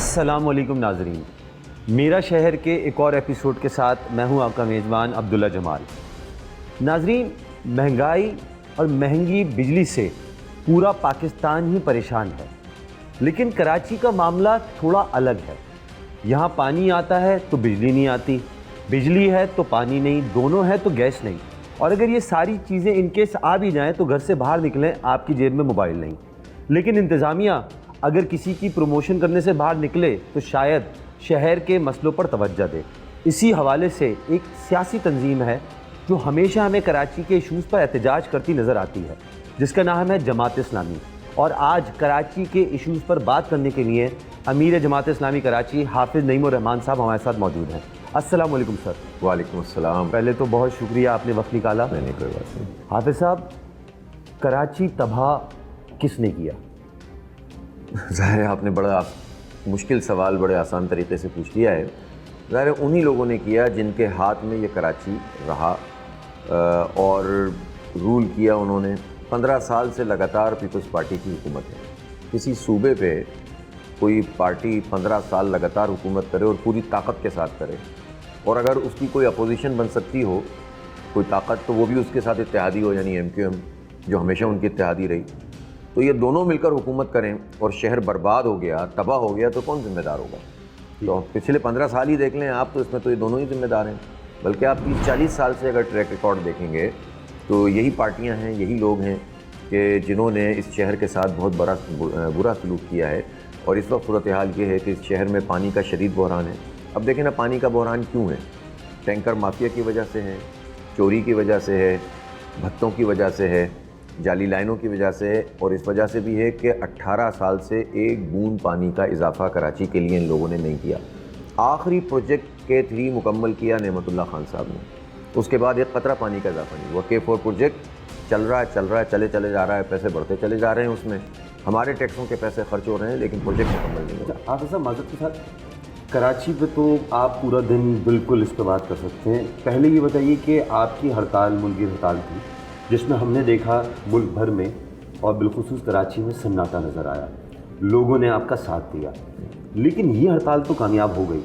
السلام علیکم ناظرین، میرا شہر کے ایک اور ایپیسوڈ کے ساتھ میں ہوں آپ کا میزبان عبداللہ جمال۔ ناظرین، مہنگائی اور مہنگی بجلی سے پورا پاکستان ہی پریشان ہے، لیکن کراچی کا معاملہ تھوڑا الگ ہے۔ یہاں پانی آتا ہے تو بجلی نہیں آتی، بجلی ہے تو پانی نہیں، دونوں ہے تو گیس نہیں، اور اگر یہ ساری چیزیں ان کیس آ بھی جائیں تو گھر سے باہر نکلیں آپ کی جیب میں موبائل نہیں۔ لیکن انتظامیہ اگر کسی کی پروموشن کرنے سے باہر نکلے تو شاید شہر کے مسئلوں پر توجہ دے۔ اسی حوالے سے ایک سیاسی تنظیم ہے جو ہمیشہ ہمیں کراچی کے ایشوز پر احتجاج کرتی نظر آتی ہے، جس کا نام ہے جماعت اسلامی، اور آج کراچی کے ایشوز پر بات کرنے کے لیے امیر جماعت اسلامی کراچی حافظ نعیم الرحمان صاحب ہمارے ساتھ موجود ہیں۔ السلام علیکم سر۔ وعلیکم السلام۔ پہلے تو بہت شکریہ آپ نے وقت نکالا۔ نہیں کوئی بات نہیں۔ حافظ صاحب، کراچی تباہ کس نے کیا؟ ظاہر ہے آپ نے بڑا مشکل سوال بڑے آسان طریقے سے پوچھ لیا ہے۔ ظاہر ہے انہی لوگوں نے کیا جن کے ہاتھ میں یہ کراچی رہا اور رول کیا انہوں نے۔ 15 سال سے لگاتار پیپلز پارٹی کی حکومت ہے۔ کسی صوبے پہ کوئی پارٹی 15 سال لگاتار حکومت کرے اور پوری طاقت کے ساتھ کرے، اور اگر اس کی کوئی اپوزیشن بن سکتی ہو کوئی طاقت تو وہ بھی اس کے ساتھ اتحادی ہو، یعنی ایم کیو ایم جو ہمیشہ ان کی اتحادی رہی، تو یہ دونوں مل کر حکومت کریں اور شہر برباد ہو گیا، تباہ ہو گیا، تو کون ذمہ دار ہوگا؟ تو پچھلے 15 سال ہی دیکھ لیں آپ، تو اس میں تو یہ دونوں ہی ذمہ دار ہیں۔ بلکہ آپ 30-40 سال سے اگر ٹریک ریکارڈ دیکھیں گے تو یہی پارٹیاں ہیں، یہی لوگ ہیں کہ جنہوں نے اس شہر کے ساتھ بہت برا سلوک کیا ہے۔ اور اس وقت صورتحال یہ ہے کہ اس شہر میں پانی کا شدید بحران ہے۔ اب دیکھیں نا، پانی کا بحران کیوں ہے؟ ٹینکر مافیا کی وجہ سے ہے، چوری کی وجہ سے ہے، بھتوں کی وجہ سے ہے، جعلی لائنوں کی وجہ سے ہے، اور اس وجہ سے بھی ہے کہ 18 سال سے ایک بوند پانی کا اضافہ کراچی کے لیے ان لوگوں نے نہیں کیا۔ آخری پروجیکٹ K3 مکمل کیا نعمت اللہ خان صاحب نے، اس کے بعد ایک قطرہ پانی کا اضافہ نہیں ہوا۔ K4 پروجیکٹ چل رہا ہے، چلے جا رہا ہے، پیسے بڑھتے چلے جا رہے ہیں، اس میں ہمارے ٹیکسوں کے پیسے خرچ ہو رہے ہیں، لیکن پروجیکٹ مکمل نہیں ہوا۔ آپ ایسا معذرت کے ساتھ، کراچی پہ تو آپ پورا دن بالکل اس پہ بات کر سکتے ہیں۔ پہلے یہ بتائیے کہ آپ کی ہڑتال ملکی ہڑتال تھی، جس میں ہم نے دیکھا ملک بھر میں اور بالخصوص کراچی میں سناٹا نظر آیا، لوگوں نے آپ کا ساتھ دیا، لیکن یہ ہڑتال تو کامیاب ہو گئی۔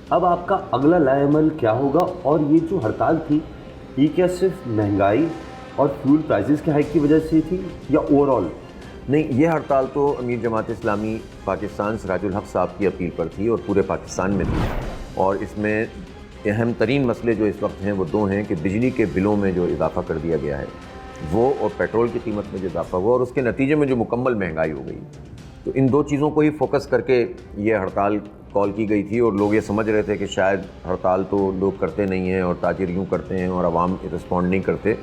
اب آپ کا اگلا لائے عمل کیا ہوگا؟ اور یہ جو ہڑتال تھی، یہ کیا صرف مہنگائی اور فیول پرائزز کے ہائیک کی وجہ سے تھی یا اوور آل؟ نہیں، یہ ہڑتال تو امیر جماعت اسلامی پاکستان سراج الحق صاحب کی اپیل پر تھی اور پورے پاکستان میں تھی، اور اس میں اہم ترین مسئلے جو اس وقت ہیں وہ دو ہیں کہ بجلی کے بلوں میں جو اضافہ کر دیا گیا ہے وہ، اور پیٹرول کی قیمت میں جو اضافہ ہوا، اور اس کے نتیجے میں جو مکمل مہنگائی ہو گئی۔ تو ان دو چیزوں کو ہی فوکس کر کے یہ ہڑتال کال کی گئی تھی، اور لوگ یہ سمجھ رہے تھے کہ شاید ہڑتال تو لوگ کرتے نہیں ہیں اور تاجر یوں کرتے ہیں اور عوام رسپونڈ نہیں کرتے،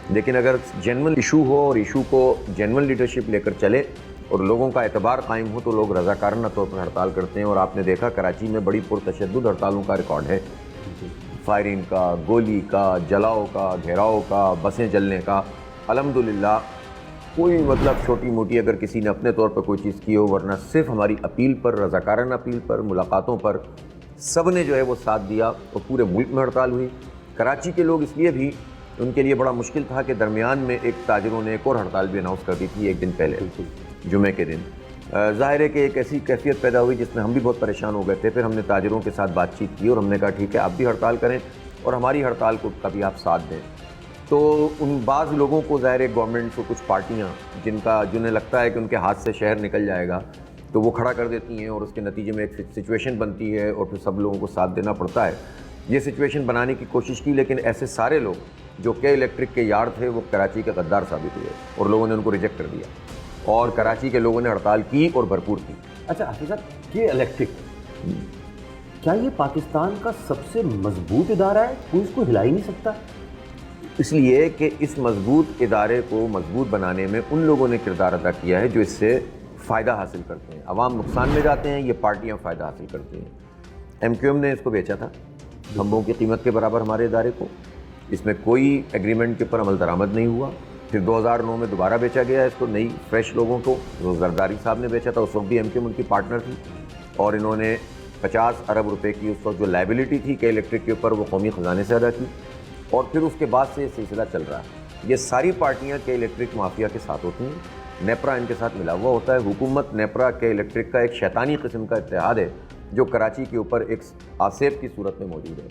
لیکن اگر جینول ایشو ہو اور ایشو کو جینول لیڈرشپ لے کر چلے اور لوگوں کا اعتبار قائم ہو تو لوگ رضاکارانہ طور پر ہڑتال کرتے ہیں۔ اور آپ نے دیکھا کراچی میں بڑی پرتشدد ہڑتالوں کا ریکارڈ ہے، فائرنگ کا، گولی کا، جلاؤ کا، گھیراؤ کا، بسیں جلنے کا۔ الحمدللہ کوئی چھوٹی موٹی اگر کسی نے اپنے طور پر کوئی چیز کی ہو، ورنہ صرف ہماری اپیل پر، رضاکارانہ اپیل پر، ملاقاتوں پر سب نے جو ہے وہ ساتھ دیا، اور پورے ملک میں ہڑتال ہوئی۔ کراچی کے لوگ اس لیے بھی، ان کے لیے بڑا مشکل تھا کہ درمیان میں ایک تاجروں نے ایک اور ہڑتال بھی اناؤنس کر دی تھی ایک دن پہلے، جمعے کے دن۔ ظاہر ہے کہ ایک ایسی کیفیت پیدا ہوئی جس میں ہم بھی بہت پریشان ہو گئے تھے۔ پھر ہم نے تاجروں کے ساتھ بات چیت کی اور ہم نے کہا ٹھیک ہے آپ بھی ہڑتال کریں اور ہماری ہڑتال کو کبھی آپ ساتھ دیں۔ تو ان بعض لوگوں کو، ظاہر ہے گورنمنٹ کو، کچھ پارٹیاں جنہیں لگتا ہے کہ ان کے ہاتھ سے شہر نکل جائے گا تو وہ کھڑا کر دیتی ہیں، اور اس کے نتیجے میں ایک سچویشن بنتی ہے اور پھر سب لوگوں کو ساتھ دینا پڑتا ہے۔ یہ سچویشن بنانے کی کوشش کی، لیکن ایسے سارے لوگ جو کہ الیکٹرک کے یار تھے وہ کراچی کے غدار ثابت ہوئے اور لوگوں نے ان کو ریجیکٹ کر دیا، اور کراچی کے لوگوں نے ہڑتال کی اور بھرپور کی۔ اچھا حافظ صاحب، کہ الیکٹرک کیا یہ پاکستان کا سب سے مضبوط ادارہ ہے؟ کوئی اس کو ہلا ہی نہیں سکتا؟ اس لیے کہ اس مضبوط ادارے کو مضبوط بنانے میں ان لوگوں نے کردار ادا کیا ہے جو اس سے فائدہ حاصل کرتے ہیں۔ عوام نقصان میں جاتے ہیں، یہ پارٹیاں فائدہ حاصل کرتے ہیں۔ ایم کیو ایم نے اس کو بیچا تھا کھمبوں کی قیمت کے برابر ہمارے ادارے کو، اس میں کوئی ایگریمنٹ کے اوپر عمل درآمد نہیں ہوا۔ پھر 2009 میں دوبارہ بیچا گیا اس کو نئی فریش لوگوں کو، جو زرداری صاحب نے بیچا تھا، اس وقت بھی ایم کیو ایم ان کی پارٹنر تھی، اور انہوں نے 50 ارب روپے کی اس وقت جو لائبلٹی تھی کہ الیکٹرک کے اوپر، وہ قومی خزانے سے ادا کی، اور پھر اس کے بعد سے یہ سلسلہ چل رہا ہے۔ یہ ساری پارٹیاں کے الیکٹرک مافیا کے ساتھ ہوتی ہیں، نیپرا ان کے ساتھ ملا ہوا ہوتا ہے۔ حکومت نیپرا کے الیکٹرک کا ایک شیطانی قسم کا اتحاد ہے جو کراچی کے اوپر ایک آسیب کی صورت میں موجود ہے.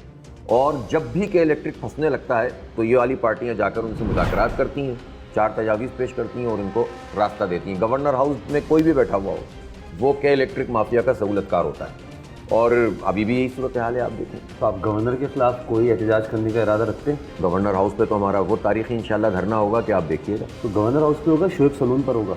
اور جب بھی کہ الیکٹرک پھنسنے لگتا ہے تو یہ والی پارٹیاں جا کر ان سے مذاکرات کرتی ہیں, 4 تجاویز پیش کرتی ہیں اور ان کو راستہ دیتی ہیں. گورنر ہاؤس میں کوئی بھی بیٹھا ہوا ہو وہ کہ الیکٹرک مافیا کا سہولت کار ہوتا ہے, اور ابھی بھی یہی صورتحال ہے. آپ دیکھیں تو آپ گورنر کے خلاف کوئی احتجاج کرنے کا ارادہ رکھتے ہیں؟ گورنر ہاؤس پہ تو ہمارا وہ تاریخی انشاءاللہ دھرنا ہوگا کہ آپ دیکھیے گا. تو گورنر ہاؤس پہ ہوگا, شعیب سیلون پر ہوگا؟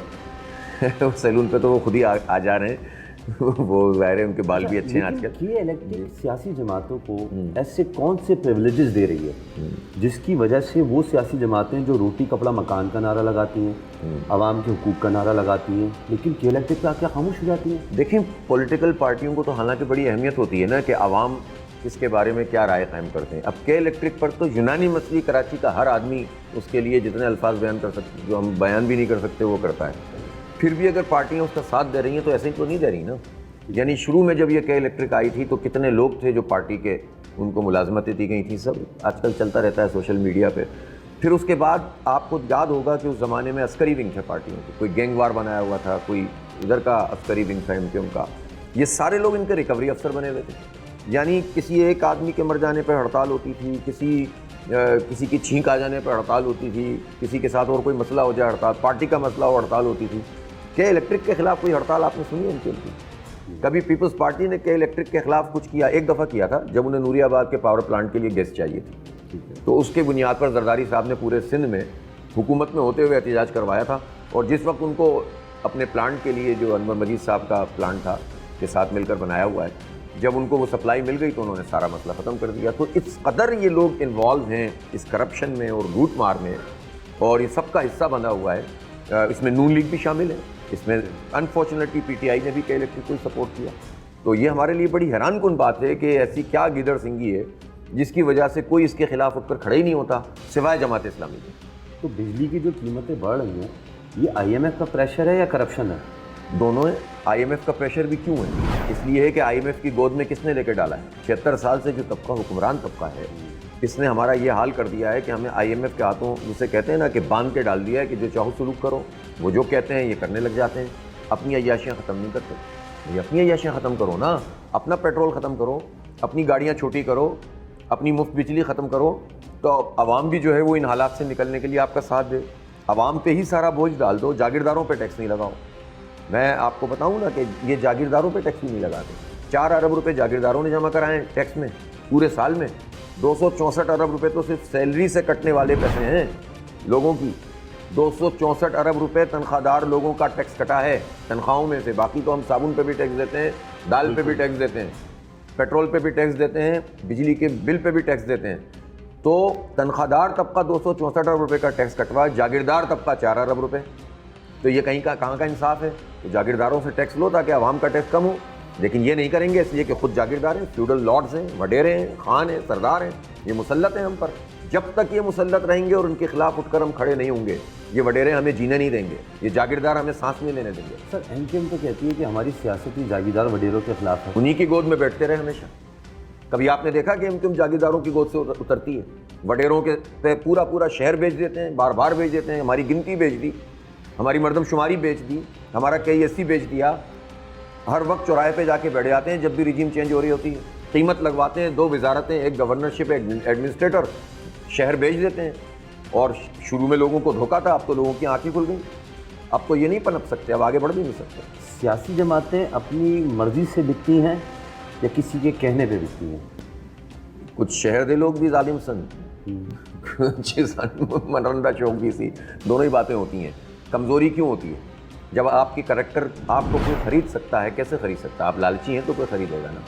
سیلون پہ تو وہ خود ہی آ جا رہے ہیں, وہ ظاہر ہے ان کے بال بھی اچھے ہیں آج کل. یہ الیکٹرک سیاسی جماعتوں کو ایسے کون سے پریولیجز دے رہی ہے جس کی وجہ سے وہ سیاسی جماعتیں جو روٹی کپڑا مکان کا نعرہ لگاتی ہیں, عوام کے حقوق کا نعرہ لگاتی ہیں, لیکن کے الیکٹرک پہ کیا خاموش ہو جاتی ہیں؟ دیکھیں پولیٹیکل پارٹیوں کو تو حالانکہ بڑی اہمیت ہوتی ہے نا کہ عوام اس کے بارے میں کیا رائے قائم کرتے ہیں. اب کے الیکٹرک پر تو یونانی مسئلہ کراچی کا ہر آدمی اس کے لیے جتنے الفاظ بیان کر سکتے جو ہم بیان بھی نہیں کر سکتے وہ کرتا ہے. پھر بھی اگر پارٹیاں اس کا ساتھ دے رہی ہیں تو ایسے ہی تو نہیں دے رہی نا. یعنی شروع میں جب یہ کہ الیکٹرک آئی تھی تو کتنے لوگ تھے جو پارٹی کے ان کو ملازمتیں دی گئی تھیں, سب آج کل چلتا رہتا ہے سوشل میڈیا پہ. پھر اس کے بعد آپ کو یاد ہوگا کہ اس زمانے میں عسکری ونگ تھے پارٹیوں کے, کوئی گینگ وار بنایا ہوا تھا, کوئی ادھر کا عسکری ونگ تھا ایم کیو ایم کا. یہ سارے لوگ ان کے ریکوری افسر بنے ہوئے تھے. یعنی کسی ایک آدمی کے مر جانے پہ ہڑتال ہوتی تھی, کسی کی چھینک آ جانے پہ ہڑتال ہوتی تھی, کسی کے ساتھ اور کوئی مسئلہ ہو جائے ہڑتال, پارٹی کا مسئلہ ہو ہڑتال ہوتی تھی. کہ الیکٹرک کے خلاف کوئی ہڑتال آپ نے سنی ہے ان کی؟ کبھی پیپلز پارٹی نے کہ الیکٹرک کے خلاف کچھ کیا؟ ایک دفعہ کیا تھا جب انہیں نوری آباد کے پاور پلانٹ کے لیے گیس چاہیے تھی, تو اس کے بنیاد پر زرداری صاحب نے پورے سندھ میں حکومت میں ہوتے ہوئے احتجاج کروایا تھا. اور جس وقت ان کو اپنے پلانٹ کے لیے جو انور مجید صاحب کا پلانٹ تھا کے ساتھ مل کر بنایا ہوا ہے, جب ان کو وہ سپلائی مل گئی تو انہوں نے سارا مسئلہ ختم کر دیا. تو اس قدر یہ لوگ انوالو ہیں اس کرپشن میں اور لوٹ مار میں, اور یہ سب کا حصہ بنا ہوا ہے. اس میں نون لیگ بھی شامل ہے, اس میں انفارچونیٹلی پی ٹی آئی نے بھی کہ الیکٹرک کو سپورٹ کیا. تو یہ ہمارے لیے بڑی حیران کن بات ہے کہ ایسی کیا گیدڑ سنگھی ہے جس کی وجہ سے کوئی اس کے خلاف اٹھ کر کھڑے ہی نہیں ہوتا سوائے جماعت اسلامی کے. تو بجلی کی جو قیمتیں بڑھ رہی ہیں یہ آئی ایم ایف کا پریشر ہے یا کرپشن ہے؟ دونوں ہیں. آئی ایم ایف کا پریشر بھی کیوں ہے؟ اس لیے ہے کہ آئی ایم ایف کی گود میں کس نے لے کے ڈالا ہے؟ 76 سال سے جو طبقہ حکمران طبقہ ہے اس نے ہمارا یہ حال کر دیا ہے کہ ہمیں آئی ایم ایف کے ہاتھوں جسے کہتے ہیں نا کہ باندھ کے ڈال دیا ہے کہ جو چاہو سلوک کرو, وہ جو کہتے ہیں یہ کرنے لگ جاتے ہیں. اپنی عیاشیاں ختم نہیں کرتے. یہ اپنی عیاشیاں ختم کرو نا, اپنا پیٹرول ختم کرو, اپنی گاڑیاں چھوٹی کرو, اپنی مفت بجلی ختم کرو, تو عوام بھی جو ہے وہ ان حالات سے نکلنے کے لیے آپ کا ساتھ دے. عوام پہ ہی سارا بوجھ ڈال دو, جاگیرداروں پہ ٹیکس نہیں لگاؤ. میں آپ کو بتاؤں نا کہ یہ جاگیرداروں پہ ٹیکس بھی نہیں لگاتے. 4 ارب روپے جاگیرداروں نے جمع کرائے ہیں ٹیکس میں پورے سال میں. 264 ارب روپے تو صرف سیلری سے کٹنے والے پیسے ہیں لوگوں کی. 264 ارب روپے تنخواہ دار لوگوں کا ٹیکس کٹا ہے تنخواہوں میں سے. باقی تو ہم صابن پہ بھی ٹیکس دیتے ہیں, دال پہ بھی ٹیکس دیتے ہیں, پیٹرول پہ بھی ٹیکس دیتے ہیں, بجلی کے بل پہ بھی ٹیکس دیتے ہیں. تو تنخواہ دار طبقہ 264 ارب روپے کا ٹیکس کٹوا, جاگیردار طبقہ 4 ارب روپے. تو یہ کہاں کا انصاف ہے؟ تو جاگیرداروں سے ٹیکس لو تاکہ عوام کا ٹیکس کم ہو. لیکن یہ نہیں کریں گے اس لیے کہ خود جاگیردار ہیں, فیوڈل لارڈز ہیں, وڈیرے ہیں, خان ہیں, سردار ہیں, یہ مسلط ہیں ہم پر. جب تک یہ مسلط رہیں گے اور ان کے خلاف اٹھ کر ہم کھڑے نہیں ہوں گے, یہ وڈیرے ہمیں جینے نہیں دیں گے, یہ جاگیردار ہمیں سانس نہیں لینے دیں گے. سر ایم کیو ایم تو کہتی ہے کہ ہماری سیاست ہی جاگیردار وڈیروں کے خلاف ہے. انہی کی گود میں بیٹھتے رہے ہمیشہ. کبھی آپ نے دیکھا کہ ایم کیو ایم جاگیرداروں کی گود سے اترتی ہے؟ وڈیروں کے پہ پورا شہر بیچ دیتے ہیں, بار بیچ دیتے ہیں. ہماری گنتی بیچ دی, ہماری مردم شماری بیچ دی, ہمارا KESC بیچ دیا. ہر وقت چوراہے پہ جا کے بیٹھ جاتے ہیں جب بھی ریجیم چینج ہو رہی ہوتی ہے. قیمت لگواتے ہیں, 2 وزارتیں, ایک گورنرشپ, ایک ایڈمنسٹریٹر, شہر بیچ دیتے ہیں. اور شروع میں لوگوں کو دھوکا تھا, اب تو لوگوں کی آنکھیں کھل گئیں. اب تو یہ نہیں پنپ سکتے, اب آگے بڑھ بھی نہیں سکتے. سیاسی جماعتیں اپنی مرضی سے بکتی ہیں یا کسی کے کہنے پہ بکتی ہیں؟ کچھ شہر دے لوگ بھی ظالم سن, منرندہ شوق بھی سی, دونوں ہی باتیں ہوتی ہیں. کمزوری کیوں ہوتی ہے؟ جب آپ کی کریکٹر آپ کو کوئی خرید سکتا ہے, کیسے خرید سکتا ہے؟ آپ لالچی ہیں تو کوئی خریدے گا نا.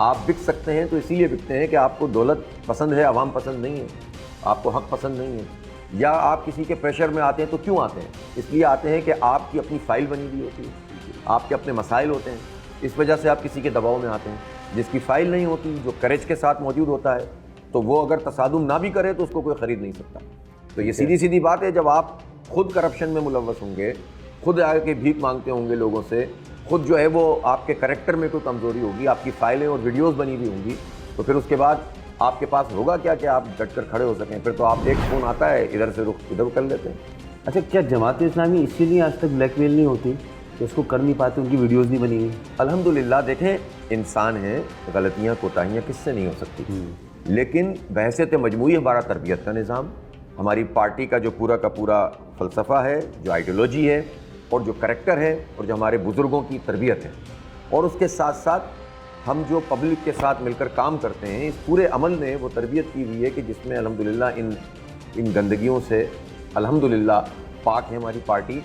آپ بک سکتے ہیں تو اسی لیے بکتے ہیں کہ آپ کو دولت پسند ہے, عوام پسند نہیں ہے, آپ کو حق پسند نہیں ہے. یا آپ کسی کے پریشر میں آتے ہیں تو کیوں آتے ہیں؟ اس لیے آتے ہیں کہ آپ کی اپنی فائل بنی ہوئی ہوتی ہے, آپ کے اپنے مسائل ہوتے ہیں, اس وجہ سے آپ کسی کے دباؤ میں آتے ہیں. جس کی فائل نہیں ہوتی, جو کریج کے ساتھ موجود ہوتا ہے, تو وہ اگر تصادم نہ بھی کرے تو اس کو کوئی خرید نہیں سکتا. تو یہ سیدھی بات ہے. جب آپ خود کرپشن میں ملوث ہوں گے, خود آ کے بھیک مانگتے ہوں گے لوگوں سے, خود جو ہے وہ آپ کے کریکٹر میں کوئی کمزوری ہوگی, آپ کی فائلیں اور ویڈیوز بنی ہوئی ہوں گی, تو پھر اس کے بعد آپ کے پاس ہوگا کیا کہ آپ ڈٹ کر کھڑے ہو سکیں؟ پھر تو آپ ایک فون آتا ہے ادھر سے رخ ادھر کر لیتے ہیں. اچھا, کیا جماعت اسلامی اسی لیے آج تک بلیک میل نہیں ہوتی کہ اس کو کر نہیں پاتے, ان کی ویڈیوز نہیں بنی ہوئی؟ الحمدللہ دیکھیں انسان ہیں, غلطیاں کوتاہیاں کس سے نہیں ہو سکتی, لیکن بحیثیت مجموعی ہمارا تربیت کا نظام, ہماری پارٹی کا جو پورا کا پورا فلسفہ ہے, جو آئیڈیولوجی ہے اور جو کریکٹر ہے اور جو ہمارے بزرگوں کی تربیت ہے, اور اس کے ساتھ ساتھ ہم جو پبلک کے ساتھ مل کر کام کرتے ہیں, اس پورے عمل نے وہ تربیت کی ہوئی ہے کہ جس میں الحمدللہ ان گندگیوں سے الحمدللہ پاک ہے ہماری پارٹی.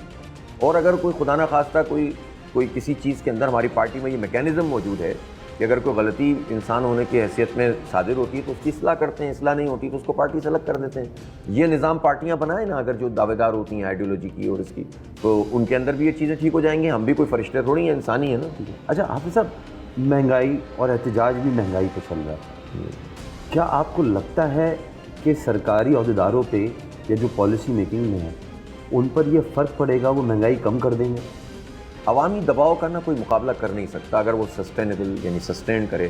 اور اگر کوئی خدا نہ خواستہ کوئی کسی چیز کے اندر ہماری پارٹی میں یہ میکینزم موجود ہے کہ اگر کوئی غلطی انسان ہونے کی حیثیت میں صادر ہوتی ہے تو اس کی اصلاح کرتے ہیں, اصلاح نہیں ہوتی تو اس کو پارٹی سے الگ کر دیتے ہیں. یہ نظام پارٹیاں بنائیں نا اگر جو دعوے دار ہوتی ہیں آئیڈیولوجی کی اور اس کی, تو ان کے اندر بھی یہ چیزیں ٹھیک ہو جائیں گی. ہم بھی کوئی فرشتے تھوڑی ہیں, انسانی ہیں نا. اچھا حافظ صاحب, مہنگائی اور احتجاج بھی مہنگائی پہ چل رہا ہے, کیا آپ کو لگتا ہے کہ سرکاری عہدیداروں پہ یا جو پالیسی میکنگ میں ہے ان پر یہ فرق پڑے گا, وہ مہنگائی کم کر دیں گے؟ عوامی دباؤ کا کوئی مقابلہ کر نہیں سکتا اگر وہ سسٹینیبل یعنی سسٹین کرے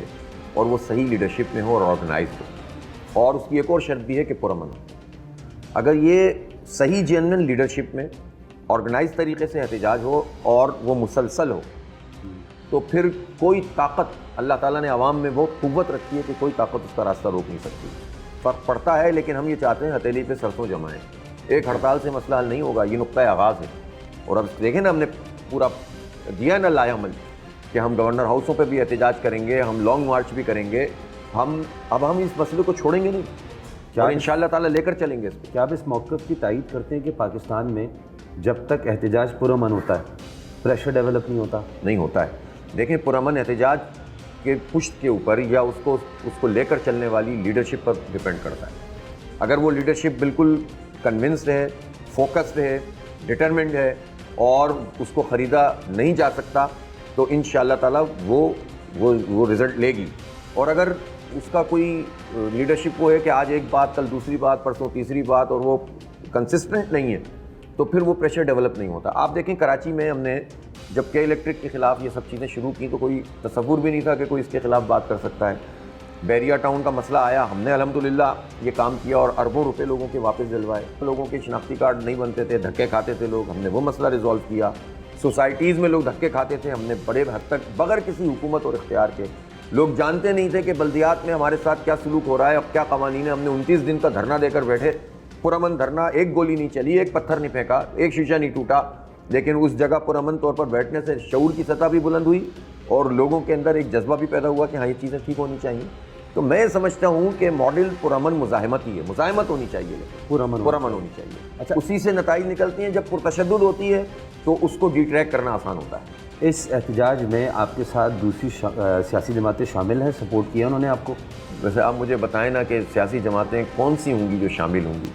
اور وہ صحیح لیڈرشپ میں ہو اور آرگنائزڈ ہو. اور اس کی ایک اور شرط بھی ہے کہ پرامن ہو. اگر یہ صحیح جینوئن لیڈرشپ میں آرگنائز طریقے سے احتجاج ہو اور وہ مسلسل ہو, تو پھر کوئی طاقت, اللہ تعالیٰ نے عوام میں بہت قوت رکھی ہے کہ کوئی طاقت اس کا راستہ روک نہیں سکتی. فرق پڑتا ہے لیکن ہم یہ چاہتے ہیں ہتھیلی پہ سرسوں جمائیں. ایک ہڑتال سے مسئلہ حل نہیں ہوگا, یہ نقطۂ آغاز ہے. اور اب دیکھیں نا, ہم نے پورا دیا نا لایا عمل کہ ہم گورنر ہاؤسوں پہ بھی احتجاج کریں گے, ہم لانگ مارچ بھی کریں گے. اب ہم اس مسئلے کو چھوڑیں گے نہیں اور انشاءاللہ تعالیٰ لے کر چلیں گے اس کو. کیا آپ اس موقف کی تائید کرتے ہیں کہ پاکستان میں جب تک احتجاج پرامن ہوتا ہے پریشر ڈیولپ نہیں ہوتا؟ نہیں ہوتا ہے. دیکھیں پرامن احتجاج کے پشت کے اوپر یا اس کو لے کر چلنے والی لیڈرشپ پر ڈپینڈ کرتا ہے. اگر وہ لیڈرشپ بالکل کنونسڈ ہے, فوکسڈ ہے, ڈٹرمنڈ ہے اور اس کو خریدا نہیں جا سکتا, تو انشاءاللہ تعالیٰ وہ رزلٹ لے گی. اور اگر اس کا کوئی لیڈرشپ وہ ہے کہ آج ایک بات, کل دوسری بات, پرسوں تیسری بات, اور وہ کنسسٹنٹ نہیں ہے, تو پھر وہ پریشر ڈیولپ نہیں ہوتا. آپ دیکھیں کراچی میں ہم نے جب کہ الیکٹرک کے خلاف یہ سب چیزیں شروع کی تو کوئی تصور بھی نہیں تھا کہ کوئی اس کے خلاف بات کر سکتا ہے. بیریا ٹاؤن کا مسئلہ آیا, ہم نے الحمدللہ یہ کام کیا اور اربوں روپے لوگوں کے واپس دلوائے. لوگوں کے شناختی کارڈ نہیں بنتے تھے, دھکے کھاتے تھے لوگ, ہم نے وہ مسئلہ ریزالو کیا. سوسائٹیز میں لوگ دھکے کھاتے تھے, ہم نے بڑے حد تک بغیر کسی حکومت اور اختیار کے, لوگ جانتے نہیں تھے کہ بلدیات میں ہمارے ساتھ کیا سلوک ہو رہا ہے, اب کیا قوانین ہیں. ہم نے 29 دن کا دھرنا دے کر بیٹھے, پرامن دھرنا, ایک گولی نہیں چلی, ایک پتھر نہیں پھینکا, ایک شیشہ نہیں ٹوٹا, لیکن اس جگہ پرامن طور پر بیٹھنے سے شعور کی سطح بھی بلند ہوئی اور لوگوں کے اندر ایک جذبہ بھی پیدا ہوا کہ ہاں یہ چیزیں ٹھیک ہونی چاہیے. تو میں سمجھتا ہوں کہ ماڈل پرامن مزاحمت ہی ہے, مزاحمت ہونی چاہیے, پرامن ہونی چاہیے. اچھا, اسی سے نتائج نکلتی ہیں. جب پرتشدد ہوتی ہے تو اس کو ڈی ٹریک کرنا آسان ہوتا ہے. اس احتجاج میں آپ کے ساتھ دوسری سیاسی جماعتیں شامل ہیں, سپورٹ کیا انہوں نے آپ کو؟ ویسے آپ مجھے بتائیں نا کہ سیاسی جماعتیں کون سی ہوں گی جو شامل ہوں گی.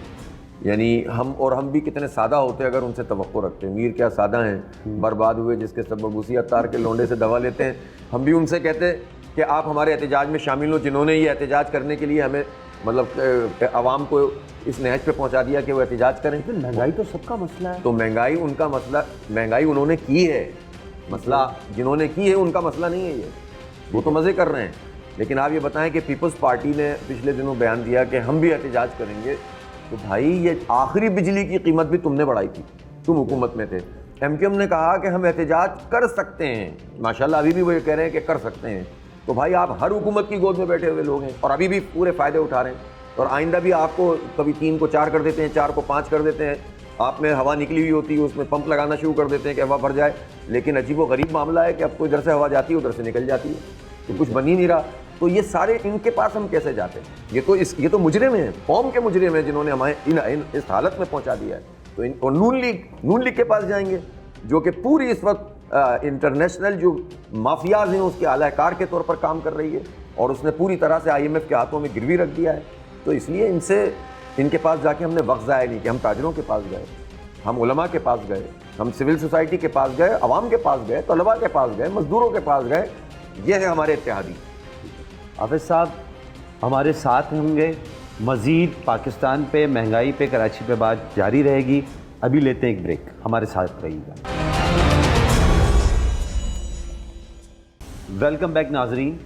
یعنی ہم بھی کتنے سادہ ہوتے اگر ان سے توقع رکھتے ہیں. میر کیا سادہ ہیں, برباد ہوئے جس کے سبب اسی عطار کے لونڈے سے دوا لیتے ہیں. ہم بھی ان سے کہتے کہ آپ ہمارے احتجاج میں شامل ہو, جنہوں نے یہ احتجاج کرنے کے لیے ہمیں مطلب عوام کو اس نہج پہ پہنچا دیا کہ وہ احتجاج کریں. مہنگائی تو سب کا مسئلہ ہے. تو مہنگائی ان کا مسئلہ, مہنگائی انہوں نے کی ہے, مسئلہ جنہوں نے کی ہے ان کا مسئلہ نہیں ہے یہ, وہ تو مزے کر رہے ہیں. لیکن آپ یہ بتائیں کہ پیپلز پارٹی نے پچھلے دنوں بیان دیا کہ ہم بھی احتجاج کریں گے, تو بھائی یہ آخری بجلی کی قیمت بھی تم نے بڑھائی تھی, تم حکومت میں تھے. ایم کیو ایم نے کہا کہ ہم احتجاج کر سکتے ہیں, ماشاءاللہ ابھی بھی وہ یہ کہہ رہے ہیں کہ کر سکتے ہیں. تو بھائی آپ ہر حکومت کی گود میں بیٹھے ہوئے لوگ ہیں اور ابھی بھی پورے فائدے اٹھا رہے ہیں, اور آئندہ بھی آپ کو کبھی 3 کو 4 کر دیتے ہیں, 4 کو 5 کر دیتے ہیں. آپ میں ہوا نکلی ہوئی ہوتی ہے, اس میں پمپ لگانا شروع کر دیتے ہیں کہ ہوا بھر جائے. لیکن عجیب و غریب معاملہ ہے کہ اب تو ادھر سے ہوا جاتی ہے ادھر سے نکل جاتی ہے, تو کچھ بن ہی نہیں رہا. تو یہ سارے ان کے پاس ہم کیسے جاتے ہیں؟ یہ تو مجرم ہیں, قوم کے مجرم ہیں جنہوں نے ہمیں اس حالت میں پہنچا دیا ہے. تو نون لیگ کے پاس جائیں گے جو کہ پوری اس وقت انٹرنیشنل جو مافیاز ہیں اس کے اعلی کار کے طور پر کام کر رہی ہے, اور اس نے پوری طرح سے IMF کے ہاتھوں میں گروی رکھ دیا ہے. تو اس لیے ان کے پاس جا کے ہم نے وقت ضائع نہیں کیا. ہم تاجروں کے پاس گئے, ہم علماء کے پاس گئے, ہم سول سوسائٹی کے پاس گئے, عوام کے پاس گئے, طلباء کے پاس گئے, مزدوروں کے پاس گئے. یہ ہے ہمارے اتحادی. حافظ صاحب ہمارے ساتھ ہوں گے, مزید پاکستان پہ, مہنگائی پہ, کراچی پہ بات جاری رہے گی. ابھی لیتے ہیں ایک بریک, ہمارے ساتھ رہیے گا. ویلکم بیک ناظرین.